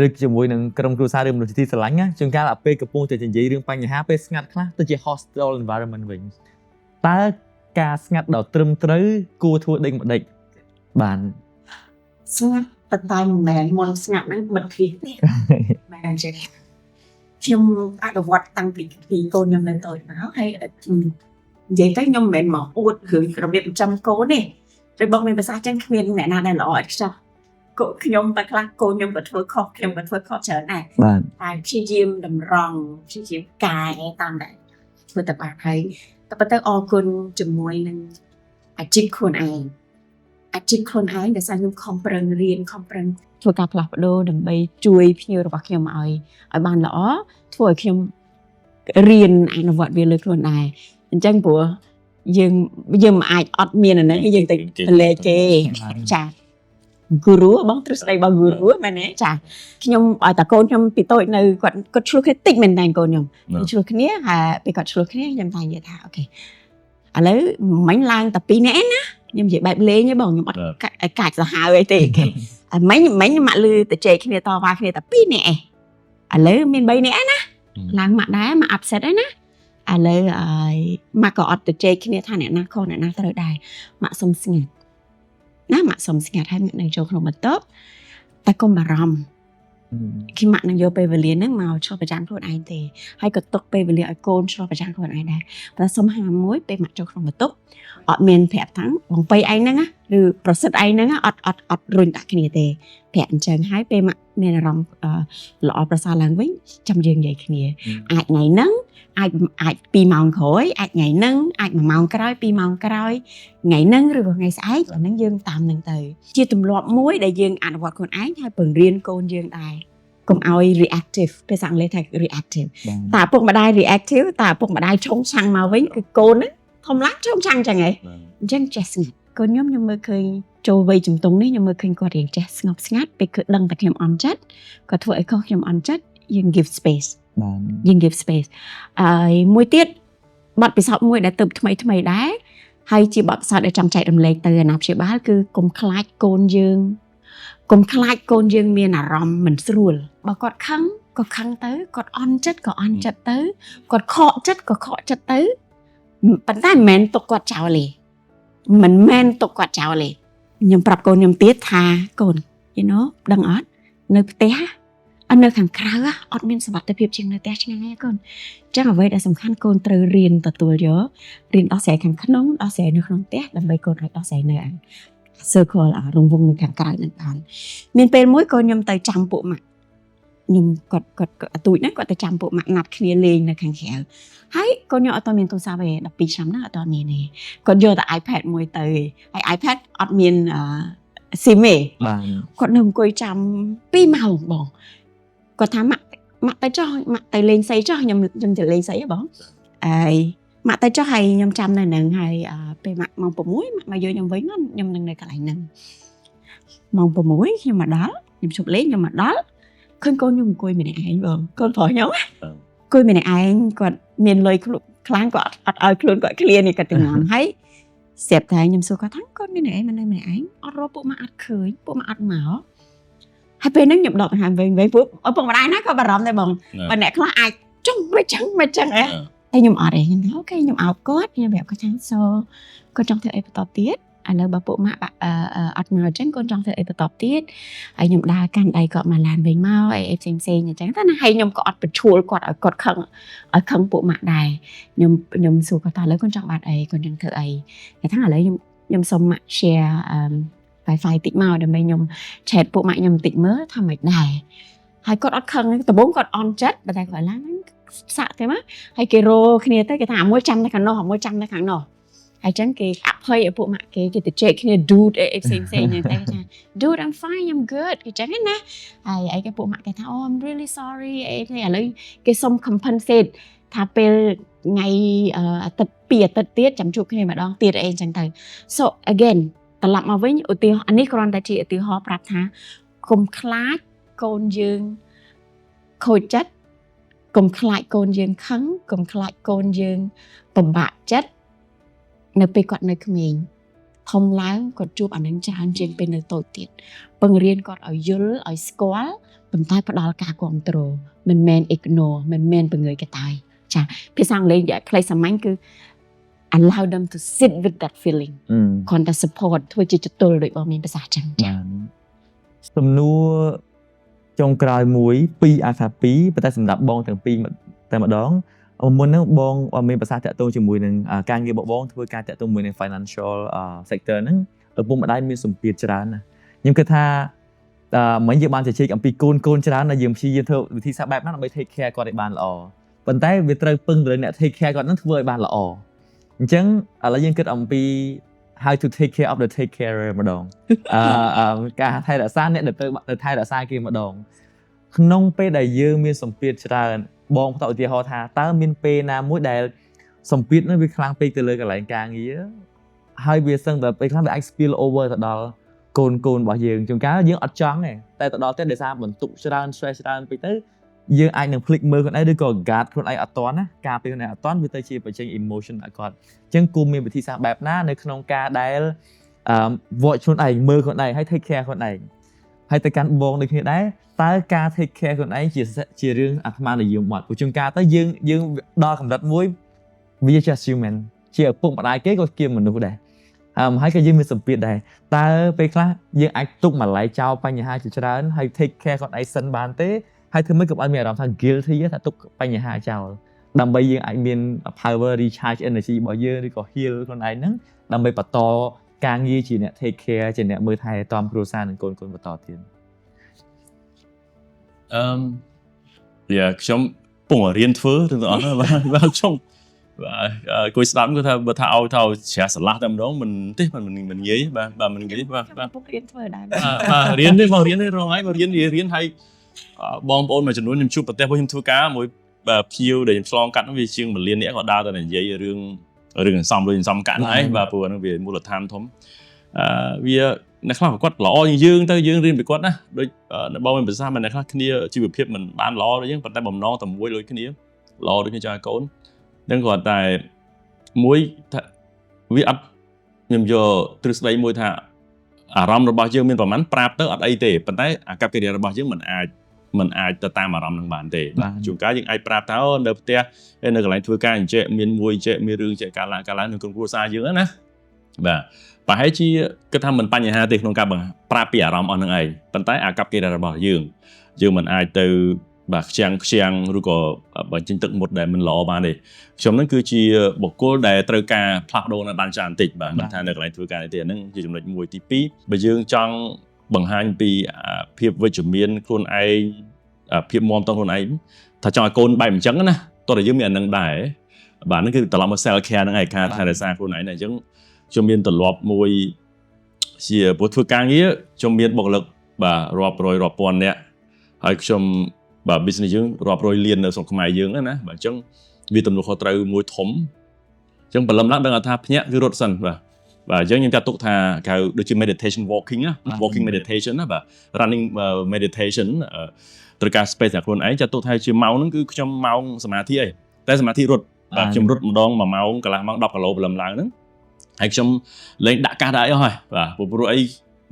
ឬជាមួយនឹងក្រុមគ្រួសារឬមនុស្សទីស្រឡាញ់ណាជួនកាលពេលកំពុងតែនិយាយរឿងបញ្ហាពេលស្ងាត់ខ្លះទៅជា hostile environment វិញតើការស្ងាត់ដ៏ត្រឹមត្រូវគួរធ្វើដូចម្ដេចបានស្ងាត់ប៉ុន្តែមិនមែនមុនស្ងាត់ហ្នឹងមិនឃ្លៀសទេមែនអញ្ចឹងខ្ញុំអនុវត្តតាំងពីកូនខ្ញុំនៅតូចមកហើយនិយាយទៅខ្ញុំមិនមែនមកអួតរឿងរបៀបចិញ្ចឹមកូនទេឬបងមានភាសាចឹងគ្មានអ្នកណាដែលល្អឥតខ្ចោះខ្ញុំតែខ្លះកូនខ្ញុំក៏ធ្វើខុសខ្ញុំក៏ធ្វើខុសច្រើនដែរបាទតែព្យាយាមតម្រង់ព្យាយាមកែតាមដែរធ្វើតែបាក់ហើយតែប៉ុន្តែអរគុណជាមួយនឹងអាជីពខ្លួនឯងដែលខ្ញុំខំប្រឹងរៀនខំប្រឹងធ្វើការផ្លាស់ប្ដូរដើម្បីជួយភ្ញៀវរបស់ខ្ញុំឲ្យបានល្អធ្វើឲ្យខ្ញុំរៀនអនុវត្តវាលើខ្លួនដែរអញ្ចឹងព្រោះយើងមិនអាចអត់មានអាហ្នឹងយើងទៅលេគេចាគូរូបងទ្រឹស្ដីរបស់គូរូមែនទេចាខ្ញុំឲ្យតាកូនខ្ញុំពីតូចនៅគាត់ឆ្លោះគ្នាតិចមែនតែកូនខ្ញុំឆ្លោះគ្នាហើយពេលគាត់ឆ្លោះគ្នាខ្ញុំតែនិយាយថាអូខេឥឡូវមិញឡើងតែ2នាក់ណាខ្ញុំនិយាយបែបលេងទេបងខ្ញុំអត់កាច់សាហាវអីទេមិញម៉ាក់លឺទៅជែកគ្នាតវ៉ាគ្នាតែ2នាក់ឯងឥឡូវមាន3នាក់ណាឡើងម៉ាក់ដែរម៉ាក់ upset ហើយណា ឥឡូវម៉ាក់ក៏អត់ទៅជែកគ្នាថាអ្នកណាខុសអ្នកណាត្រូវដែរម៉ាក់សុំស្ងាត់ណាម៉ាក់សុំស្ងាត់ហើយម៉ាក់នឹងចូលក្នុងបន្ទប់តែកុំបារម្ភគឺម៉ាក់នឹងយកពេលវេលាហ្នឹងមកឆ្លុះប្រចាំខ្លួនឯងទេហើយក៏ទុកពេលវេលាឲ្យកូនឆ្លុះប្រចាំខ្លួនឯងដែរតែសុំហាមមួយពេលម៉ាក់ចូលក្នុងបន្ទប់អត់មានប្រាប់ថាបងប៉ៃឯងហ្នឹងឬប្រសិទ្ធឯងហ្នឹងអត់រុញដាក់គ្នាទេប្រាប់អញ្ចឹងហើយពេលម៉ាក់មានអារម្មណ៍ល្អប្រសើរឡើងវិញចាំយើងនិយាយគ្នាអាចថ្ងៃហ្នឹងអាច2ម៉ោងក្រោយអាចថ្ងៃហ្នឹងអាច1ម៉ោងក្រោយ2ម៉ោងក្រោយថ្ងៃហ្នឹងឬក៏ថ្ងៃស្អែកអាហ្នឹងយើងតាមហ្នឹងទៅជាទម្លាប់មួយដែលយើងអនុវត្តខ្លួនឯងហើយបង្រៀនកូនយើងដែរកុំឲ្យ reactive ភាសាអង់គ្លេសថា reactive តែឪពុកម្ដាយ reactive តែឪពុកម្ដាយឆុងឆាំងមកវិញគឺកូនហ្នឹងធម្មតាឆុងឆាំងចឹងហ៎អញ្ចឹងចេះស្ងាត់កូនខ្ញុំមើលឃើញចូលវ័យជំទង់នេះខ្ញុំមើលឃើញគាត់រៀងចេះស្ងប់ស្ងាត់ពេលគឺដឹងតែខ្ញុំអន់ចិត្តគាត់ធ្វើឲ្យខុសខ្ញុំអន់ចិត្តយើង give space បានយើង give space មួយទៀតបទពិសោធន៍មួយដែលទៅថ្មីដែរហើយជាបទពិសោធន៍ដែលចង់ចែករំលែកទៅអាណាព្យាបាលគឺកុំខ្លាចកូនយើងមានអារម្មណ៍មិនស្រួលបើគាត់ខឹងក៏ខឹងទៅគាត់អន់ចិត្តក៏អន់ចិត្តទៅគាត់ខកចិត្តក៏ខកចិត្តទៅប៉ុន្តែមិនមែនទុកគាត់ចោលទេខ្ញុំប្រាប់កូនខ្ញុំទៀតថាកូន you know ដឹងអត់នៅផ្ទះនៅខាងក្រៅអត់មានសុវត្ថិភាពជាងនៅផ្ទះឆ្ងាយទេកូនអញ្ចឹងអ្វីដែលសំខាន់កូនត្រូវរៀនទទួលយករៀនដោះស្រាយខាងក្នុងដោះស្រាយនៅក្នុងផ្ទះដើម្បីកូនអាចដោះស្រាយនៅ circle រង្វង់នៅខាងក្រៅនឹងបានមានពេលមួយកូនខ្ញុំទៅចាំពួកម៉ាក់ខ្ញុំគាត់អទូចណាគាត់ទៅចាំពួកម៉ាក់ណាត់គ្នាលេងនៅខាងក្រៅហើយកូនខ្ញុំអត់មានទូរស័ព្ទទេ12ឆ្នាំហ្នឹងអត់មានទេគាត់យកតែ iPad មួយទៅហើយ iPad អត់មានSIM ទេបានគាត់នៅអង្គុយចាំ2ម៉ោងបងគាត់ថាម៉ាក់ទៅចុះម៉ាក់ទៅលេងស្អីចុះខ្ញុំទៅលេងស្អីហ៎បងហើយម៉ាក់ទៅចុះហើយខ្ញុំចាំនៅហ្នឹងហើយពេលម៉ាក់ម៉ោង6ម៉ាក់មកយកខ្ញុំវិញខ្ញុំនឹងនៅកន្លែងហ្នឹងម៉ោង6ខ្ញុំមកដល់ខ្ញុំជប់លេងខ្ញុំមកដល់ឃើញកូនខ្ញុំអង្គុយម្នាក់ឯងបងកូនប្រុសខ្ញុំអង្គុយម្នាក់ឯងគាត់មានលុយខ្លាំងគាត់អត់ឲ្យខ្លួនគាត់ឃ្លានេះគាត់ទៅងំហើយស្រាប់តែខ្ញុំសួរគាត់ថាកូនមានឯងម្នាក់ឯងអត់រកពួកម៉ាក់អត់ឃើញពួកម៉ាក់អត់មកហើយពេលហ្នឹងខ្ញុំដកដង្ហើមវិញពួកឪពុកម្ដាយណាក៏បារម្ភដែរបងបើអ្នកខ្លះអាចចង់មិនចឹងហ៎តែខ្ញុំអត់ទេខ្ញុំថាអូខេខ្ញុំអោបគាត់ខ្ញុំប្រាប់គាត់ថាគាត់ចង់ធ្វើអីបន្តទៀតឥឡូវបើពួកម៉ាក់អត់មកអញ្ចឹងកូនចង់ធ្វើអីបន្តទៀតហើយខ្ញុំដើរកាន់ដៃគាត់មកឡានវិញមកអីផ្សេងអញ្ចឹងតែណាហើយខ្ញុំក៏អត់បញ្ឈួលគាត់ឲ្យគាត់ខឹងពួកម៉ាក់ដែរខ្ញុំសួរគាត់ថាឥឡូវកូនចង់បានអីកូនចង់ធ្វើអីគេថាឥឡូវខ្ញុំសុំម៉ាក់ share Wi-Fi តិចមកដើម្បីខ្ញុំ chat ពួកម៉ាក់ខ្ញុំតិចមើលថាមិនដែរហើយគាត់អត់ខឹងដំបូងគាត់អន់ចិត្តតែគាត់ឡើងសាក់ទេមកហើយគេរោគ្នាទៅគេថាមួយចាំនៅខាងនោះមួយចាំនៅខាងនោះហើយចឹងគេអភ័យឲ្យពួកម៉ាក់គេទៅជែកគ្នា dude អីផ្សេងហ្នឹងតែគេថា dude I'm fine I'm good គេចឹងណាហើយអីគេពួកម៉ាក់គេថា oh I'm really sorry អីឥឡូវគេសុំ compensate ថាពេលថ្ងៃអាទិត្យ2អាទិត្យទៀតចាំជួបគ្នាម្ដងទៀតអីចឹងទៅ so again ត្រឡប់មកវិញឧទាហរណ៍អានេះគ្រាន់តែជាឧទាហរណ៍ប្រាប់ថាកុំខ្លាចកូនយើងខូចចិត្តកុំខ្លាចកូនយើងខឹងកុំខ្លាចកូនយើងពិបាកចិត្តនៅពេលគាត់នៅក្មេងធំឡើងគាត់ជួបអានឹងច្រើនជាងពេលនៅតូចទៀតបង្រៀនគាត់ឲ្យយល់ឲ្យស្គាល់ប៉ុន្តែផ្ដល់ការគ្រប់គ្រងមិនមែន ignore មិនមែនបង្ងើយកតាយចាភាសាអង់គ្លេសនិយាយខ្លីសាមញ្ញគឺ allow them to sit with that feeling គាត់តែ support ធ្វើជាចតុលដូចបងមានប្រសាសន៍ចឹងចាសំណួរចុងក្រោយមួយ2អាខា2ប៉ុន្តែសម្រាប់បងទាំងពីរតែម្ដងមុនហ្នឹងបងមានប្រសាសន៍តាក់ទងជាមួយនឹងការងារបងធ្វើការតាក់ទងជាមួយនឹង financial sector ហ្នឹងឪពុកម្ដាយមានសម្ពាធច្រើនណាខ្ញុំគិតថាមិញយើងបានជជែកអំពីកូនច្រើនដែលយើងព្យាយាមធ្វើវិធីសាស្ត្របែបហ្នឹងដើម្បី take care គាត់ឲ្យបានល្អប៉ុន្តែវាត្រូវពឹងទៅលើអ្នក take care គាត់ហ្នឹងធ្វើឲ្យបានល្អអញ្ចឹងឥឡូវយើងគិតអំពី how to take care of the take carer ម្ដងការថែរក្សាអ្នកដែលទៅថែរក្សាគេម្ដងក្នុងពេលដែលយើងមានសម្ពាធច្រើនបងផ្ដល់ឧទាហរណ៍ថាតើមានពេលណាមួយដែលសម្ពាធនោះវាខ្លាំងពេកទៅលើកន្លែងការងារហើយវាសឹងតែពេលខ្លះវាអាច spill over ទៅដល់កូនរបស់យើងជួនកាលយើងអត់ចង់ទេតែទៅដល់ទៅដោយសារបន្ទុកច្រើន stress ច្រើនពេកទៅយើងអាចនឹងភ្លេចមើលខ្លួនឯងឬក៏ guard ខ្លួនឯងអត់តាន់ណាការពេលខ្លួនឯងអត់តាន់វាទៅជាបញ្ចេញ emotion ឲ្យគាត់អញ្ចឹងគួរមានវិធីសាស្ត្របែបណានៅក្នុងការដែល watch ខ្លួនឯងមើលខ្លួនឯងហើយ take care ខ្លួនឯងហើយទៅកាន់បងដូចគ្នាដែរតើការ take care ខ្លួនឯងជារឿងអាត្មានិយមមកព្រោះជួនកាលទៅយើងដល់កម្រិតមួយ វាជា human ជាឪពុកម្ដាយគេក៏ជាមនុស្សដែរហើយក៏យើងមានសម្ពាធដែរតើពេលខ្លះយើងអាចទុកម្លាយចោលបញ្ហាជាច្រើនហើយ take care គាត់ឯងសិនបានទេហើយធ្វើម៉េចកុំឲ្យមានអារម្មណ៍ថា guilty ថាទុកបញ្ហាចោលដើម្បីយើងអាចមាន power recharge energy របស់យើងឬក៏ heal ខ្លួនឯងហ្នឹងដើម្បីបន្តការងារជាអ្នក take care ជាអ្នកមើលថែទាំគ្រួសារនិងកូនបន្តទៀតខ្ញុំពងរៀនធ្វើទាំងអស់បាទខ្ញុំគួយស្ដាប់គាត់ថាបើថាឲ្យទៅជ្រះស្រឡះតែម្ដងមិនទេមិនងាយបាទមិនងាយបាទពុករៀនធ្វើដែរបាទរៀនទេមករៀនទេរងហើយមករៀនហើយបងប្អូនមួយចំនួនខ្ញុំជួបប្រទេសពួកខ្ញុំធ្វើការមួយភៀវដែលខ្ញុំឆ្លងកាត់វាជាង1លាននាក់គាត់ដើរតែនិយាយរឿងសំលុយសំកាក់ហ្នឹងឯងបាទព្រោះហ្នឹងវាមូលដ្ឋានធំវាអ្នកខ្លះគាត់ល្អជាងយើងទៅយើងរៀនពីគាត់ណាដូចបងមានប្រសាសន៍មកអ្នកខ្លះគ្នាជីវភាពមិនបានល្អដូចយើងប៉ុន្តែបំណងតែមួយដូចគ្នាល្អដូចគ្នាចៅកូនហ្នឹងគាត់តែមួយថាវាអត់ខ្ញុំយកទ្រឹស្ដីមួយថាអារម្មណ៍របស់យើងមានប្រហែលប្រាប់ទៅអត់អីទេប៉ុន្តែអាកប្បកិរិយារបស់យើងមិនអាចទៅតាមអារម្មណ៍នឹងបានទេបាទជួនកាលយើងអាចប្រាប់ថានៅផ្ទះនៅកន្លែងធ្វើការអញ្ចឹងមានមួយចេះមានរឿងចេះកាលឡើងក្នុងក្រុមគ្រួសារយើងណាបាទប្រហែលជាគិតថាមិនបញ្ហាទេក្នុងការប្រាប់ពីអារម្មណ៍អស់នឹងឯងប៉ុន្តែអាកប្បកិរិយារបស់យើងមិនអាចទៅបាទខ្ចាំងឬក៏បញ្ចេញទឹកមុតដែលមិនល្អបានទេខ្ញុំនឹងគឺជាបុគ្គលដែលត្រូវការផ្លាស់ប្ដូរនៅបានច្រើនបន្តិចបាទមិនថានៅកន្លែងធ្វើការទេហ្នឹងជាចំណុចមួយទី2បើយើងចង់បង្ហាញពីភាពវិជ្ជមានខ្លួនឯងភាពមាំតង់ខ្លួនឯងថាចង់ឲ្យកូនបែបអញ្ចឹងណាតោះតែយើងមានអានឹងដែរបាទហ្នឹងគឺត្រឡប់មក self care ហ្នឹងឯងការថែរក្សាខ្លួនឯងហ្នឹងអញ្ចឹងខ្ញុំមានទម្លាប់មួយជាព្រោះធ្វើការងារខ្ញុំមានបុគ្គលិកបាទរាប់រយរាប់ពាន់នាក់ហើយខ្ញុំបាទ business យើងរាប់រយលាននៅស្រុកខ្មែរយើងណាបាទអញ្ចឹងវាទំនួលខុសត្រូវមួយធំអញ្ចឹងបលឹមឡើងដឹងថាភ្ញាក់គឺរត់សិនបាទអញ្ចឹងខ្ញុំចាត់ទុកថាគេហៅដូចជា meditation walking ណា walking meditation ណាបាទ running meditation ត្រូវការ space របស់ខ្លួនឯងចាត់ទុកថាជាម៉ោងហ្នឹងគឺខ្ញុំម៉ោងសមាធិអីតែសមាធិរត់បាទខ្ញុំរត់ម្ដង1ម៉ោងកន្លះម៉ោង10គីឡូបលឹមឡើងហ្នឹងហើយខ្ញុំលេងដាក់កាសដាក់អីអស់ហើយបាទព្រោះអី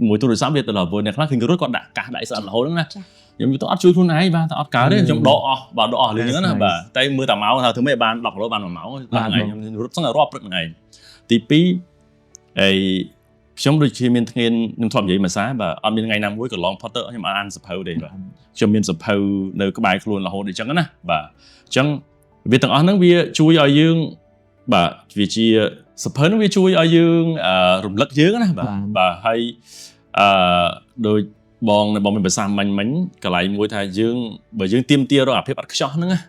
មួយទូរស័ព្ទវាទៅដល់អ្នកខ្លះឃើញគេរត់គាត់ដាក់កាសដាក់អីស្អាតរហូតហ្នឹងណាខ្ញុំទៅអត់ជួយខ្លួនឯងបាទតែអត់កើតទេខ្ញុំដកអស់បាទដកអស់លឿនហ្នឹងណាបាទតែមើលតែម៉ោងថាធ្វើម៉េចបាន10គីឡូបាន1ម៉ោងថ្ងៃខ្ញុំរត់សឹងរាប់ព្រឹកថ្ងៃទី2ហើយខ្ញុំដូចជាមានថ្ងៃខ្ញុំធ្លាប់និយាយមួយសារបាទអត់មានថ្ងៃណាមួយកន្លងផុតទៅខ្ញុំអត់អានសភៅទេបាទខ្ញុំមានសភៅនៅក្បែរខ្លួនរហូតអញ្ចឹងណាបាទអញ្ចឹងវាទាំងអស់ហ្នឹងវាជួយឲ្យយើងបាទវាជាសភៅហ្នឹងវាជួយឲ្យយើងរំលឹកយើងណាបាទហើយដូចបងមានប្រសាសន៍មិញកន្លែងមួយថាយើងបើយើងទៀមទារកអាភាពអត់ខ្ចោះហ្នឹងណា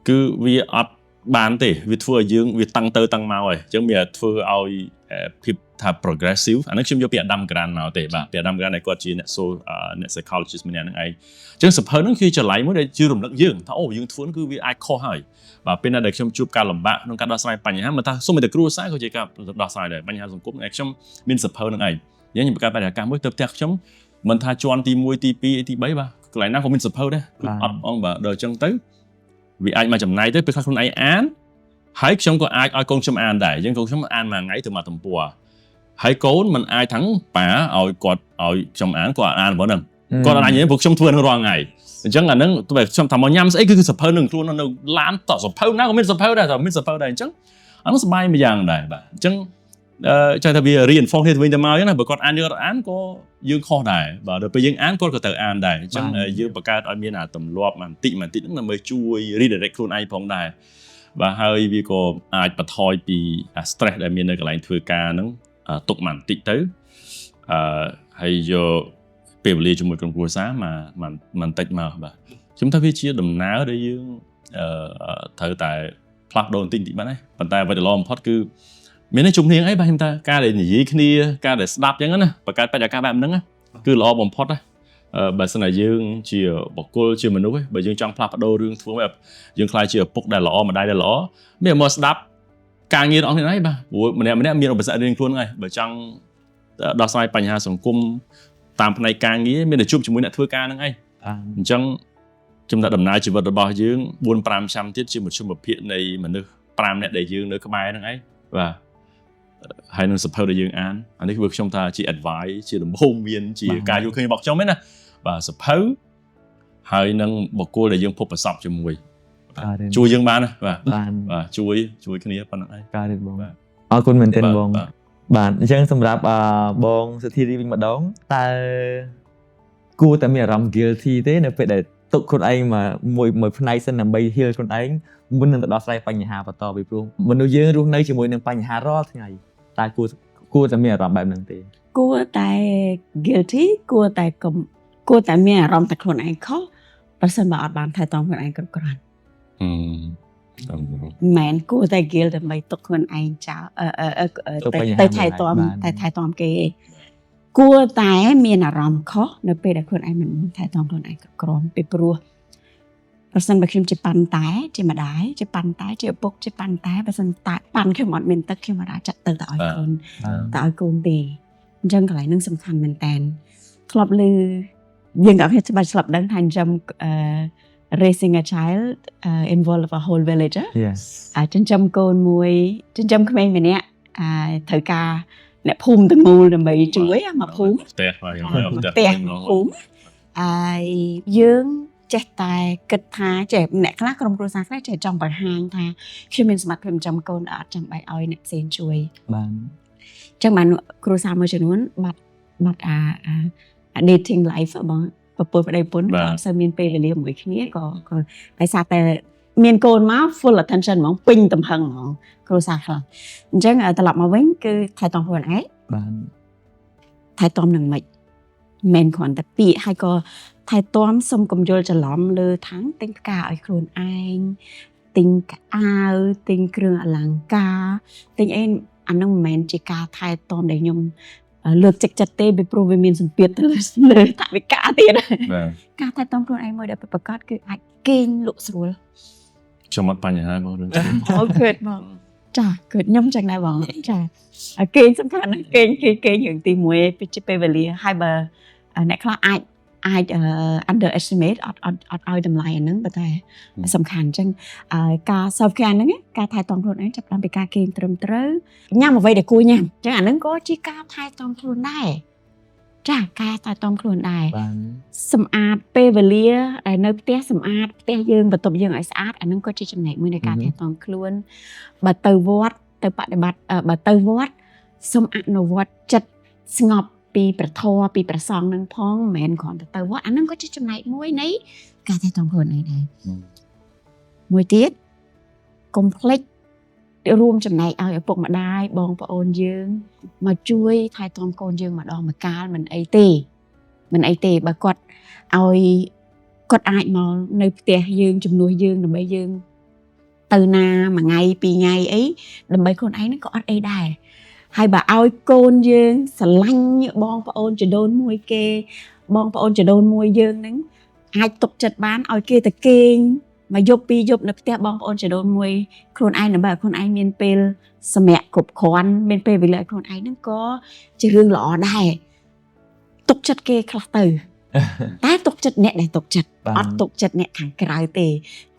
គឺវាអត់បានទេវាធ្វើឲ្យយើងវាតាំងទៅតាំងមកហើយអញ្ចឹងវាធ្វើឲ្យភាពថា progressive អានេះខ្ញុំយកពី Adam Grant មកទេបាទពី Adam Grant គាត់ជាអ្នក psychologist ម្នាក់ហ្នឹងឯងអញ្ចឹងសភៅហ្នឹងគឺជាចល័យមួយដែលជួយរំលឹកយើងថាអូយើងធ្វើគឺវាអាចខុសហើយបាទពេលណាដែលខ្ញុំជួបការលំបាកក្នុងការដោះស្រាយបញ្ហាមិនថាសូម្បីតែគ្រួសារក៏ជាការដោះស្រាយដែរបញ្ហាសង្គមខ្ញុំមានសភៅហ្នឹងឯងយើងបង្កើតបរិយាកាសមួយទៅផ្ទះខ្ញុំមិនថាជាន់ទី1ទី2ទី3បាទកន្លែងណាក៏មានសភៅដែរអត់អង្គបាទដល់អញ្ចឹងទៅវាអាចមកចំណាយទៅពេលខ្លះខ្លួនឯងអានហើយខ្ញុំក៏អាចឲ្យកូនខ្ញុំអានដែរអញ្ចឹងកូនខ្ញុំអានមួយថ្ងៃទៅមួយទំព័រហើយកូនមិនអាចថាំងប៉ាឲ្យគាត់ឲ្យខ្ញុំអានគាត់អានប៉ុណ្ណឹងគាត់អាចនិយាយព្រោះខ្ញុំធ្វើនឹងរាល់ថ្ងៃអញ្ចឹងអាហ្នឹងទៅខ្ញុំថាមកញ៉ាំស្អីគឺសភៅនឹងខ្លួននៅឡានតសភៅណាក៏មានសភៅដែរតែមានសភៅដែរអញ្ចឹងអានោះសប្បាយមួយយ៉ាងដែរបាទអញ្ចឹងចង់ថាវា reinforce គ្នាទៅវិញទៅមកអញ្ចឹងណាបើគាត់អានយើងអត់អានក៏យើងខុសដែរបាទដល់ពេលយើងអានគាត់ក៏ត្រូវអានដែរអញ្ចឹងយើងបង្កើតឲ្យមានអាទម្លាប់បន្តិចហ្នឹងដើម្បីជួយ redirect ខ្លួនឯងផងដែរបាទហើយវាក៏អាចបន្ថយពី stress ដែលមាននៅកន្លែងធ្វើការហ្នឹងទុកបន្តិចទៅហើយយកពេលវេលាជាមួយក្រុមគ្រួសារមិនតិចមកបាទខ្ញុំថាវាជាដំណើរដែលយើងត្រូវតែផ្លាស់ប្ដូរបន្តិចបានហើយប៉ុន្តែអ្វីដែលល្អបំផុតគឺមានជំនាញអីបាទខ្ញុំថាការដែលនិយាយគ្នាការដែលស្ដាប់អញ្ចឹងណាបង្កើតបរិយាកាសបែបហ្នឹងគឺល្អបំផុតណាបើសិនតែយើងជាបុគ្គលជាមនុស្សបើយើងចង់ផ្លាស់ប្ដូររឿងធ្វើបែបយើងខ្លាចជាឪពុកដែលល្អម្ដាយដែលល្អមានមកស្ដាប់ការងាររបស់អ្នកឯងបាទព្រោះម្នាក់មានឧបសគ្គរៀងខ្លួនហ្នឹងហើយបើចង់ដោះស្រាយបញ្ហាសង្គមតាមផ្នែកការងារមានតែជួបជាមួយអ្នកធ្វើការហ្នឹងឯងអញ្ចឹងខ្ញុំថាដំណើរជីវិតរបស់យើង 4-5 ឆ្នាំទៀតជាមធ្យមភាពនៃមនុស្ស5នាក់ដែលយើងនៅក្បែរហ្នឹងឯងបាទហើយនឹងសភៅដែលយើងអានអានេះគឺខ្ញុំថាជា advice ជាដំបូងមានជាការយល់ឃើញរបស់ខ្ញុំឯណាបាទសភៅហើយនឹងបុគ្គលដែលយើងភពប្រសពជាមួយ ជួយយើងបានណាបាទ បាន បាទជួយគ្នាប៉ុណ្ណឹងឯង ការរៀនបង បាទ អរគុណមែនទែនបង បាទ បាទអញ្ចឹងសម្រាប់បងសុធីរីវិញម្ដងតើគួរតែមានអារម្មណ៍ guilty ទេនៅពេលដែលទុកខ្លួនឯងមួយផ្នែកសិនដើម្បី heal ខ្លួនឯងមុននឹងទៅដោះស្រាយបញ្ហាបន្តពីព្រោះមនុស្សយើងរស់នៅជាមួយនឹងបញ្ហារាល់ថ្ងៃតើគួរតែមានអារម្មណ៍បែបហ្នឹងទេ គួរតែ guilty គួរតែមានអារម្មណ៍តែខ្លួនឯងខុសប្រសិនបើអត់បានថែទាំខ្លួនឯងគ្រប់គ្រាន់មិនគួរតែ guilt ដើម្បីទុកខ្លួនឯងចោលទៅថែទាំគេគួរតែមានអារម្មណ៍ខុសនៅពេលដែលខ្លួនឯងមិនថែទាំខ្លួនឯងគ្រប់គ្រាន់ពីព្រោះប្រសិនបើខ្ញុំជាប៉ាន់តែជាម្ដាយជាប៉ាន់តែជាឪពុកជាប៉ាន់តែបើសិនតែប៉ាន់ខ្ញុំអត់មានទឹកខ្ញុំអាចចាត់ទៅឲ្យកូនទៅឲ្យកូនទេអញ្ចឹងកន្លែងហ្នឹងសំខាន់មែនតើធ្លាប់ឮយើងក៏ច្បាស់ស្លាប់ដឹងថាខ្ញុំraising a child involve a whole village Yes ចិញ្ចឹមកូនមួយចិញ្ចឹមក្មេងម្នាក់ត្រូវការអ្នកភូមិទាំងមូលដើម្បីជួយមកភូមិ ផ្ទះបាទខ្ញុំ ផ្ទះភូមិយើងចេះតែគិតថាចេះអ្នកខ្លះក្រុមគ្រួសារខ្លះចេះចង់បង្ហាញថាខ្ញុំមានសមត្ថភាពចិញ្ចឹមកូនអត់ចាំបាច់ឲ្យអ្នកផ្សេងជួយ បាន ចឹងបានគ្រួសារមួយចំនួនបាត់dating life បងប្រពន្ធប្តីប្រពន្ធក៏អត់សូវមានពេលវេលាមួយគ្នាក៏ដោយសារតែមានកូនមក full attention ហ្មងពេញទំហឹងហ្មងគ្រួសារខ្លះអញ្ចឹងត្រឡប់មកវិញគឺថែទាំខ្លួនឯង បាន ថែទាំនឹងមិនមែនគ្រាន់តែពាក្យហើយក៏ថែទាំសុំកុំយល់ច្រឡំលើថាងទិញផ្កាឲ្យខ្លួនឯងទិញកៅអៅទិញគ្រឿងអលង្ការទិញអីអានោះមិនមែនជាការថែទាំដែលខ្ញុំលើកចិត្តទេពីព្រោះវាមានសម្ពាធទៅលើថវិកាទៀត បាទ ការថែទាំខ្លួនឯងមួយដែលប្រកបគឺអាចគេងលក់ស្រួល ខ្ញុំអត់បញ្ហាបងរឿង អូខេបងចាគឺខ្ញុំចឹងដែរបងចាគេងសំខាន់ណាស់គេងរឿងទី1ពេលវេលាហើយបើអ្នកខ្លះអាច underestimate អត់ឲ្យតម្លៃអាហ្នឹងប៉ុន្តែសំខាន់អញ្ចឹងការ self care ហ្នឹងការថែទាំខ្លួនឯងចាប់តាមពីការគេងត្រឹមត្រូវញ៉ាំអ្វីដែលគួរញ៉ាំអញ្ចឹងអាហ្នឹងក៏ជាការថែទាំខ្លួនដែរចាការថែទាំខ្លួនដែរ បាន សម្អាតពេលវេលាដែលនៅផ្ទះសម្អាតផ្ទះយើងបន្ទប់យើងឲ្យស្អាតអាហ្នឹងក៏ជាចំណែកមួយនៃការថែទាំខ្លួនបើទៅវត្តទៅបដិបត្តិបើទៅវត្តសូមអនុវត្តចិត្តស្ងប់ពីព្រះធម៌ពីព្រះសង្ឃនឹងផងមិនមែនគ្រាន់តែទៅវត្តអាហ្នឹងក៏ជាចំណែកមួយនៃការថែទាំខ្លួនឯងដែរមួយទៀតកុំភ្លេចរួមចំណែកឲ្យឪពុកម្ដាយបងប្អូនយើងមកជួយថែទាំកូនយើងម្ដងម្កាលមិនអីទេបើគាត់អាចមកនៅផ្ទះយើងជំនួសយើងដើម្បីយើងទៅណាមួយថ្ងៃពីរថ្ងៃអីដើម្បីខ្លួនឯងហ្នឹងក៏អត់អីដែរហើយបើឲ្យកូនយើងស្រឡាញ់បងប្អូនចដូនមួយគេបងប្អូនចដូនមួយយើងហ្នឹងអាចទុកចិត្តបានឲ្យគេទៅគេងមកយប់ពីរយប់នៅផ្ទះបងប្អូនចដូនមួយខ្លួនឯងដើម្បីឲ្យខ្លួនឯងមានពេលសម្រាប់គ្រប់គ្រាន់មានពេលវេលាឲ្យខ្លួនឯងហ្នឹងក៏ជារឿងល្អដែរទុកចិត្តគេខ្លះទៅតែទុកចិត្តអ្នកដែលទុកចិត្តអត់ទុកចិត្តអ្នកខាងក្រៅទេ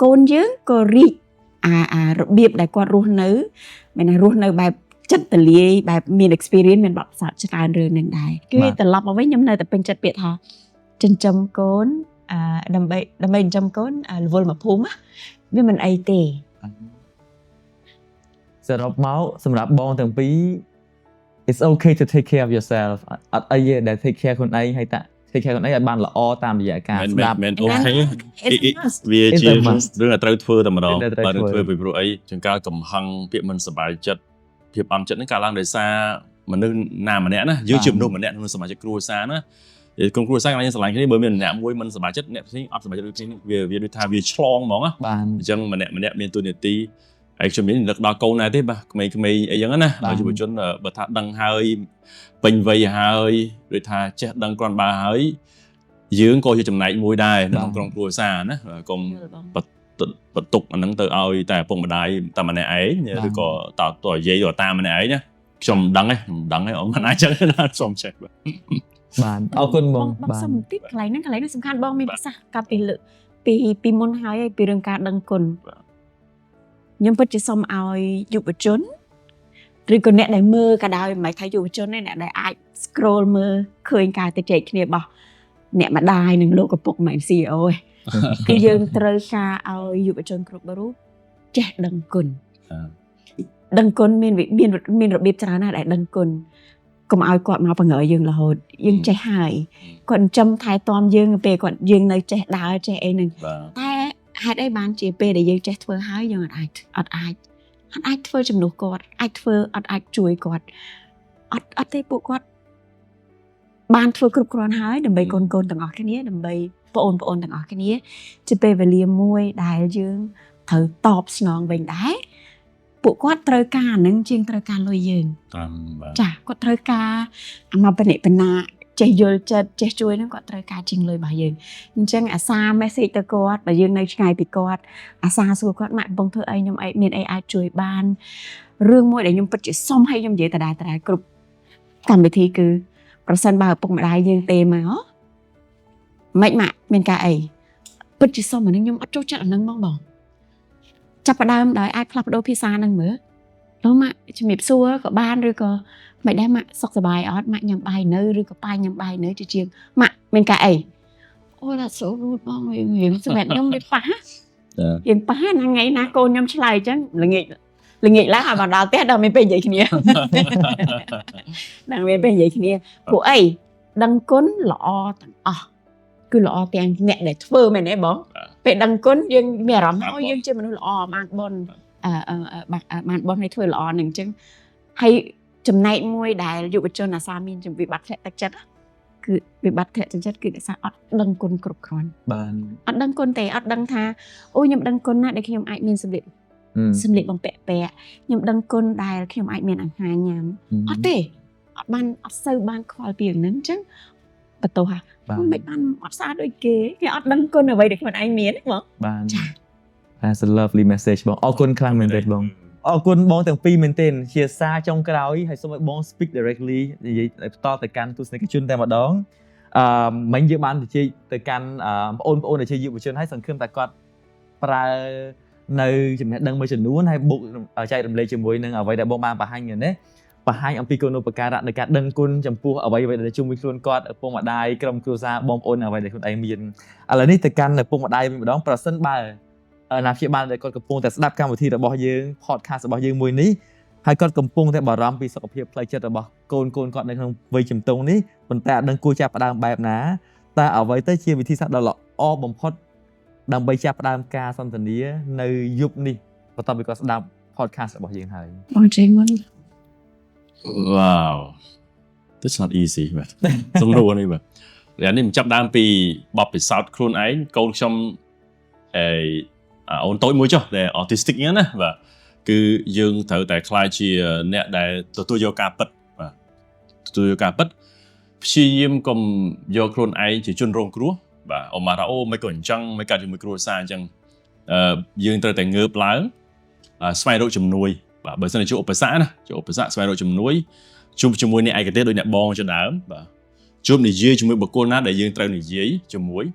កូនយើងក៏រីករបៀបដែលគាត់រស់នៅមិនថារស់នៅបែបចិត្តទលាយបែបមាន experience មានបទពិសោធន៍ច្រើនរឿងនឹងដែរគឺត្រឡប់មកវិញខ្ញុំនៅតែពេញចិត្តពាក្យថាចិញ្ចឹមកូនដើម្បីចិញ្ចឹមកូនរវល់មកភូមិវាមិនអីទេ សរុបមកសម្រាប់បងទាំងពីរ it's okay to take care of yourself អត់អីទេដែល take care ខ្លួនឯងហើយtake care ខ្លួនឯងឲ្យបានល្អតាមរយៈការស្ដាប់ មិនអូខេវាជារឿងដែលត្រូវធ្វើតែម្ដងបើធ្វើពីព្រោះអីជាងការកំហឹងពាក្យមិនសប្បាយចិត្តភាពអន់ចិត្តហ្នឹងកើតឡើងដោយសារមនុស្សណាម្នាក់ណាយើងជាមនុស្សម្នាក់ក្នុងសមាជិកគ្រួសារណាក្រុមគ្រួសារយើងស្រឡាញ់គ្នាបើមានម្នាក់មួយមិនសប្បាយចិត្តអ្នកផ្សេងអត់សប្បាយចិត្តដូចគ្នាវាដូចថាវាឆ្លងហ្មងណា បាន អញ្ចឹងម្នាក់មានទូនាទីហើយខ្ញុំមាននឹកដល់កូនដែរទេបាទក្មេងៗអីចឹងណាយុវជនបើថាដឹងហើយពេញវ័យហើយដូចថាចេះដឹងគ្រាន់បើហើយយើងក៏ជាចំណែកមួយដែរក្នុងក្រុមគ្រួសារណាកុំបន្ទុកអាហ្នឹងទៅឲ្យតែឪពុកម្ដាយតែម្នាក់ឯងឬក៏តើយាយឬតាម្នាក់ឯងណាខ្ញុំមិនដឹងទេអត់មិនអាចចឹងណាសូមចេះបាទ បានអរគុណបង បាទសុំបន្តិចកន្លែងហ្នឹងសំខាន់បងមានប្រសាសន៍កាប់ពីលើពីមុនហើយពីរឿងការដឹងគុណខ្ញុំពិតជាសូមឲ្យយុវជនឬក៏អ្នកដែលមើលក៏ដោយមិនថាយុវជនទេអ្នកដែលអាច scroll មើលឃើញការទៅចែកគ្នារបស់អ្នកម្ដាយនិងលោកឪពុកមិន CEO ទេ គឺយើងត្រូវការឲ្យយុវជនគ្រប់រូបចេះដឹងគុណដឹងគុណមានរបៀបច្រើនណាស់ដែលដឹងគុណកុំឲ្យគាត់មកបង្រើយើងរហូតយើងចេះហើយគាត់ចិញ្ចឹមថែទាំយើងពេលគាត់យើងនៅចេះដើរចេះអីហ្នឹងតែហេតុអីបានជាពេលដែលយើងចេះធ្វើហើយយើងអត់អាចធ្វើជំនួសគាត់អាចជួយគាត់អត់ទេពួកគាត់បានធ្វើគ្រប់គ្រាន់ហើយដើម្បីកូនទាំងអស់គ្នាដើម្បីបងប្អូនទាំងអស់គ្នាជាពេលវេលាមួយដែលយើងត្រូវតបស្នងវិញដែរពួកគាត់ត្រូវការអានឹងជាងត្រូវការលុយយើងចាគាត់ត្រូវការអាមកបនិបណាចេះយល់ចិត្តចេះជួយហ្នឹងគាត់ត្រូវការជាងលុយរបស់យើងអញ្ចឹងអាសា message ទៅគាត់បើយើងនៅឆ្ងាយពីគាត់អាសាសួរគាត់ម៉ាក់កំពុងធ្វើអីខ្ញុំមានអីអាចជួយបានរឿងមួយដែលខ្ញុំពិតជាសុំឲ្យខ្ញុំនិយាយដដែលគ្រប់កម្មវិធីគឺប្រសិនបើឪពុកម្ដាយយើងទេមកហ៎ម៉េចម៉ាក់មានការអីពិតជាសុំអានឹងខ្ញុំអត់ចូលចិត្តអានឹងហ្មងបងចាប់ផ្ដើមដោយអាចផ្លាស់ប្ដូរភាសានឹងមើលលោកម៉ាក់ជំរាបសួរក៏បានឬក៏មិនដែរម៉ាក់សុខសប្បាយអត់ម៉ាក់ញ៉ាំបាយនៅឬក៏ប៉ាញ៉ាំបាយនៅជាម៉ាក់មានការអីអូthat's so rude បងរៀងសម្រាប់ខ្ញុំវាប៉ះរៀងប៉ះណាថ្ងៃណាកូនខ្ញុំឆ្លើយអញ្ចឹងល្ងាចឡើងឲ្យមកដល់ផ្ទះដល់មានពេលនិយាយគ្នាដល់មានពេលនិយាយគ្នាពួកអីដឹងគុណល្អទាំងអស់គឺល្អទាំងអ្នកដែលធ្វើមែនទេបងពេលដឹងគុណយើងមានអារម្មណ៍ថាយើងជាមនុស្សល្អបានបុណ្យបានបុណ្យឲ្យធ្វើល្អនឹងអញ្ចឹងហើយចំណែកមួយដែលយុវជនអាសាមានវិបត្តិធ្លាក់ទឹកចិត្តគឺវិបត្តិធ្លាក់ទឹកចិត្តគឺដោយសារអត់ដឹងគុណគ្រប់គ្រាន់បានអត់ដឹងគុណទេអត់ដឹងថាអូខ្ញុំដឹងគុណណាស់ដែលខ្ញុំអាចមានសម្លៀកបំពាក់ខ្ញុំដឹងគុណដែលខ្ញុំអាចមានអាហារញ៉ាំអត់ទេអត់សូវបានខ្វល់ពីរឿងហ្នឹងអញ្ចឹងបន្ទោសមិនបានអត់ស្អាតដូចគេអត់ដឹងគុណអ្វីដែលខ្លួនឯងមានបងបានចា That's a lovely message បងអរគុណខ្លាំងមែនទេបងអរគុណបងទាំងពីរមែនទែនជាសារចុងក្រោយហើយសូមឲ្យបង speak directly និយាយបន្តទៅកាន់ទស្សនិកជនតែម្ដងមិញយើងបានជជែកទៅកាន់បងប្អូនដែលជាយុវជនហើយសង្ឃឹមថាគាត់ប្រើនៅចំណេះដឹងមួយចំនួនហើយបុកចែករំលែកជាមួយនឹងអ្វីដែលបងបានបង្ហាញនេះបង្ហាញអំពីគុណូបការៈនៃការដឹងគុណចំពោះអ្វីដែលជុំវិញខ្លួនគាត់ឪពុកម្ដាយក្រុមគ្រួសារបងប្អូនអ្វីដែលខ្លួនឯងមានឥឡូវនេះទៅកាន់ឪពុកម្ដាយវិញម្ដងប្រសិនបើណាព្យាបាលដែលគាត់កំពុងតែស្ដាប់កម្មវិធីរបស់យើង podcast របស់យើងមួយនេះហើយគាត់កំពុងតែបារម្ភពីសុខភាពផ្លូវចិត្តរបស់កូនគាត់នៅក្នុងវ័យជំទង់នេះប៉ុន្តែអត់ដឹងគួរចាប់ផ្ដើមបែបណាតើអ្វីទៅជាវិធីសាស្ត្រដ៏ល្អបំផុតដើម្បីចាប់ផ្ដើមការសន្ទនានៅយុគនេះបន្ទាប់ពីគាត់ស្ដាប់ podcast របស់យើងហើយបងចេញមុន Wow That's not easy បាទសំណួរនេះបាទតែនេះមិនចាប់ដើមពីបបពិសោធន៍ខ្លួនឯងកូនខ្ញុំអូនតូចមួយចុះដែល autistic ហ្នឹងណាបាទគឺយើងត្រូវតែខ្លាចជាអ្នកដែលទទួលយកការពិតបាទទទួលយកការពិតព្យាយាមកុំយកខ្លួនឯងជាជនរងគ្រោះបាទអូម៉ារ៉ាអូមិនក៏អញ្ចឹងមិនកាត់ជាមួយគ្រួសារអញ្ចឹងយើងត្រូវតែងើបឡើងស្វែងរកជំនួយបាទបើសិនជាជួបឧបសគ្គណាជួបឧបសគ្គស្វែងរកជំនួយជួបជាមួយអ្នកឯកទេសដូចអ្នកបងជាដើមបាទជួបនិយាយជាមួយបុគ្គលណាដែលយើងត្រូវនិយាយជាមួយ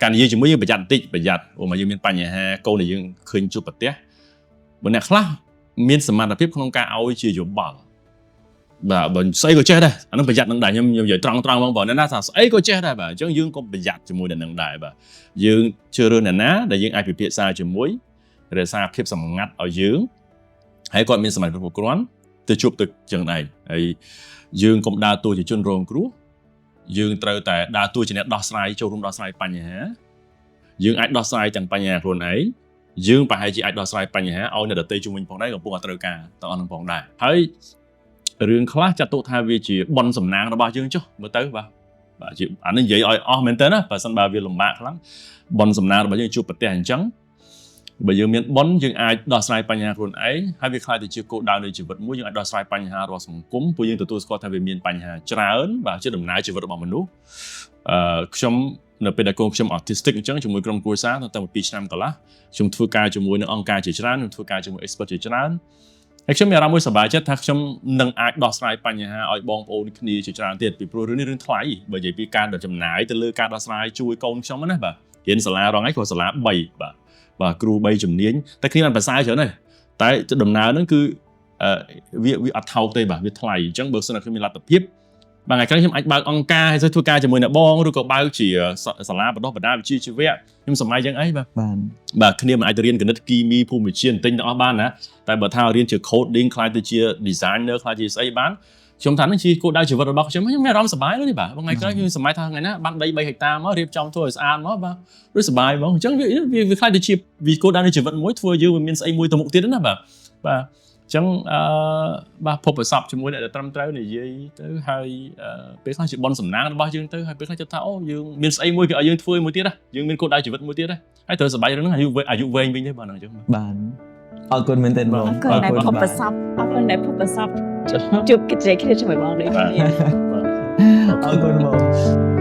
ការនិយាយជាមួយយើងប្រយ័ត្នបន្តិចប្រយ័ត្នព្រោះមកយើងមានបញ្ហាកូនដែលយើងឃើញជួបប្រទះបើអ្នកខ្លះមានសមត្ថភាពក្នុងការឲ្យជាយោបល់បាទបើស្អីក៏ចេះដែរអានឹងប្រយ័ត្ននឹងដែរខ្ញុំនិយាយត្រង់ហ្មងបងអ្នកណាថាស្អីក៏ចេះដែរបាទអញ្ចឹងយើងក៏ប្រយ័ត្នជាមួយនឹងដែរបាទយើងជឿរើសអ្នកណាដែលយើងអាចពិភាក្សាជាមួយរក្សាភាពសម្ងាត់ឲ្យយើងហើយគាត់មានសមត្ថភាពគ្រប់គ្រាន់ទៅជួបទៅចឹងដែរហើយយើងកុំដើរតួជាជនរងគ្រោះយើងត្រូវតែដើរតួជាអ្នកដោះស្រាយចូលរួមដោះស្រាយបញ្ហាយើងអាចដោះស្រាយទាំងបញ្ហាខ្លួនឯងយើងប្រហែលជាអាចដោះស្រាយបញ្ហាឲ្យអ្នកដទៃជុំវិញផងដែរកំពុងតែត្រូវការទាំងអស់នឹងផងដែរហើយរឿងខ្លះចាត់ទុកថាវាជាបនសំណាងរបស់យើងចុះមើលទៅបាទជាអានេះនិយាយឲ្យអស់មែនតើណាបើសិនបើវាលំបាកខ្លាំងបនសំណាងរបស់យើងជួបប្រទះអញ្ចឹងបើយើងមានបុណ្យយើងអាចដោះស្រាយបញ្ហាខ្លួនឯងហើយវាខ្លាយទៅជាគោលដៅនៃជីវិតមួយយើងអាចដោះស្រាយបញ្ហារបស់សង្គមព្រោះយើងទទួលស្គាល់ថាវាមានបញ្ហាច្រើនបាទជាដំណើរជីវិតរបស់មនុស្សខ្ញុំនៅពេលដែលកូនខ្ញុំ autistic អញ្ចឹងជាមួយក្រុមគ្រួសារតាំងពី2ឆ្នាំកន្លះខ្ញុំធ្វើការជាមួយនឹងអង្គការជាច្រើនខ្ញុំធ្វើការជាមួយ expert ជាច្រើនហើយខ្ញុំមានអារម្មណ៍មួយសប្បាយចិត្តថាខ្ញុំនឹងអាចដោះស្រាយបញ្ហាឲ្យបងប្អូនគ្នាជាច្រើនទៀតពីព្រោះរឿងនេះរឿងថ្លៃបើនិយាយពីការចំណាយទៅលើការដោះស្រាយជួយកូនខ្ញុំណាបាទរៀនសាលារងឯងគ្រាន់សាលា3បាទគ្រូ3ជំនាញតែគ្នាបានប្រសើរច្រើនដែរតែដំណើរហ្នឹងគឺវាអត់ថោកទេបាទវាថ្លៃអញ្ចឹងបើសិនតែខ្ញុំមានលទ្ធភាព បាទថ្ងៃក្រោយខ្ញុំអាចបើកអង្គការហើយធ្វើការជាមួយអ្នកបងឬក៏បើកជាសាលាបណ្ដុះបណ្ដាលវិជ្ជាជីវៈខ្ញុំសម័យចឹងអីបាទគ្នាមិនអាចទៅរៀនគណិតគីមីភូមិវិទ្យាទិញទាំងអស់បានណាតែបើថារៀនជា coding ខ្លាយទៅជា designer ខ្លាយជាស្អីបានខ្ញុំថានឹងជាគោលដៅជីវិតរបស់ខ្ញុំមានអារម្មណ៍សប្បាយលើនេះបាទថ្ងៃក្រោយខ្ញុំសម័យថាថ្ងៃណាបានដី3ហិកតាមករៀបចំធ្វើឲ្យស្អាតមកបាទឬសប្បាយបងអញ្ចឹងវាខ្លាយទៅជាគោលដៅនៃជីវិតមួយធ្វើយើងមានស្អីមួយទៅមុខទៀតណាបាទអញ្ចឹងបាទភពប្រសពជាមួយអ្នកដែលត្រឹមត្រូវនិយាយទៅហើយពេលខ្លះជាបនសំណាងរបស់យើងទៅហើយពេលខ្លះចិត្តថាអូយើងមានស្អីមួយគេឲ្យយើងធ្វើមួយទៀតណាយើងមានគោលដៅជីវិតមួយទៀតណាហើយត្រូវសប្បាយរឿងហ្នឹងអាយុវែងវិញទេបាទអញ្ចឹងបាទអរគុណមែនទែនបង អរគុណដែលភពប្រសពអរគុណដែលភពប្រសពជួបកិច្ចគ្នាជាមួយបងដូចគ្នា អរគុណបង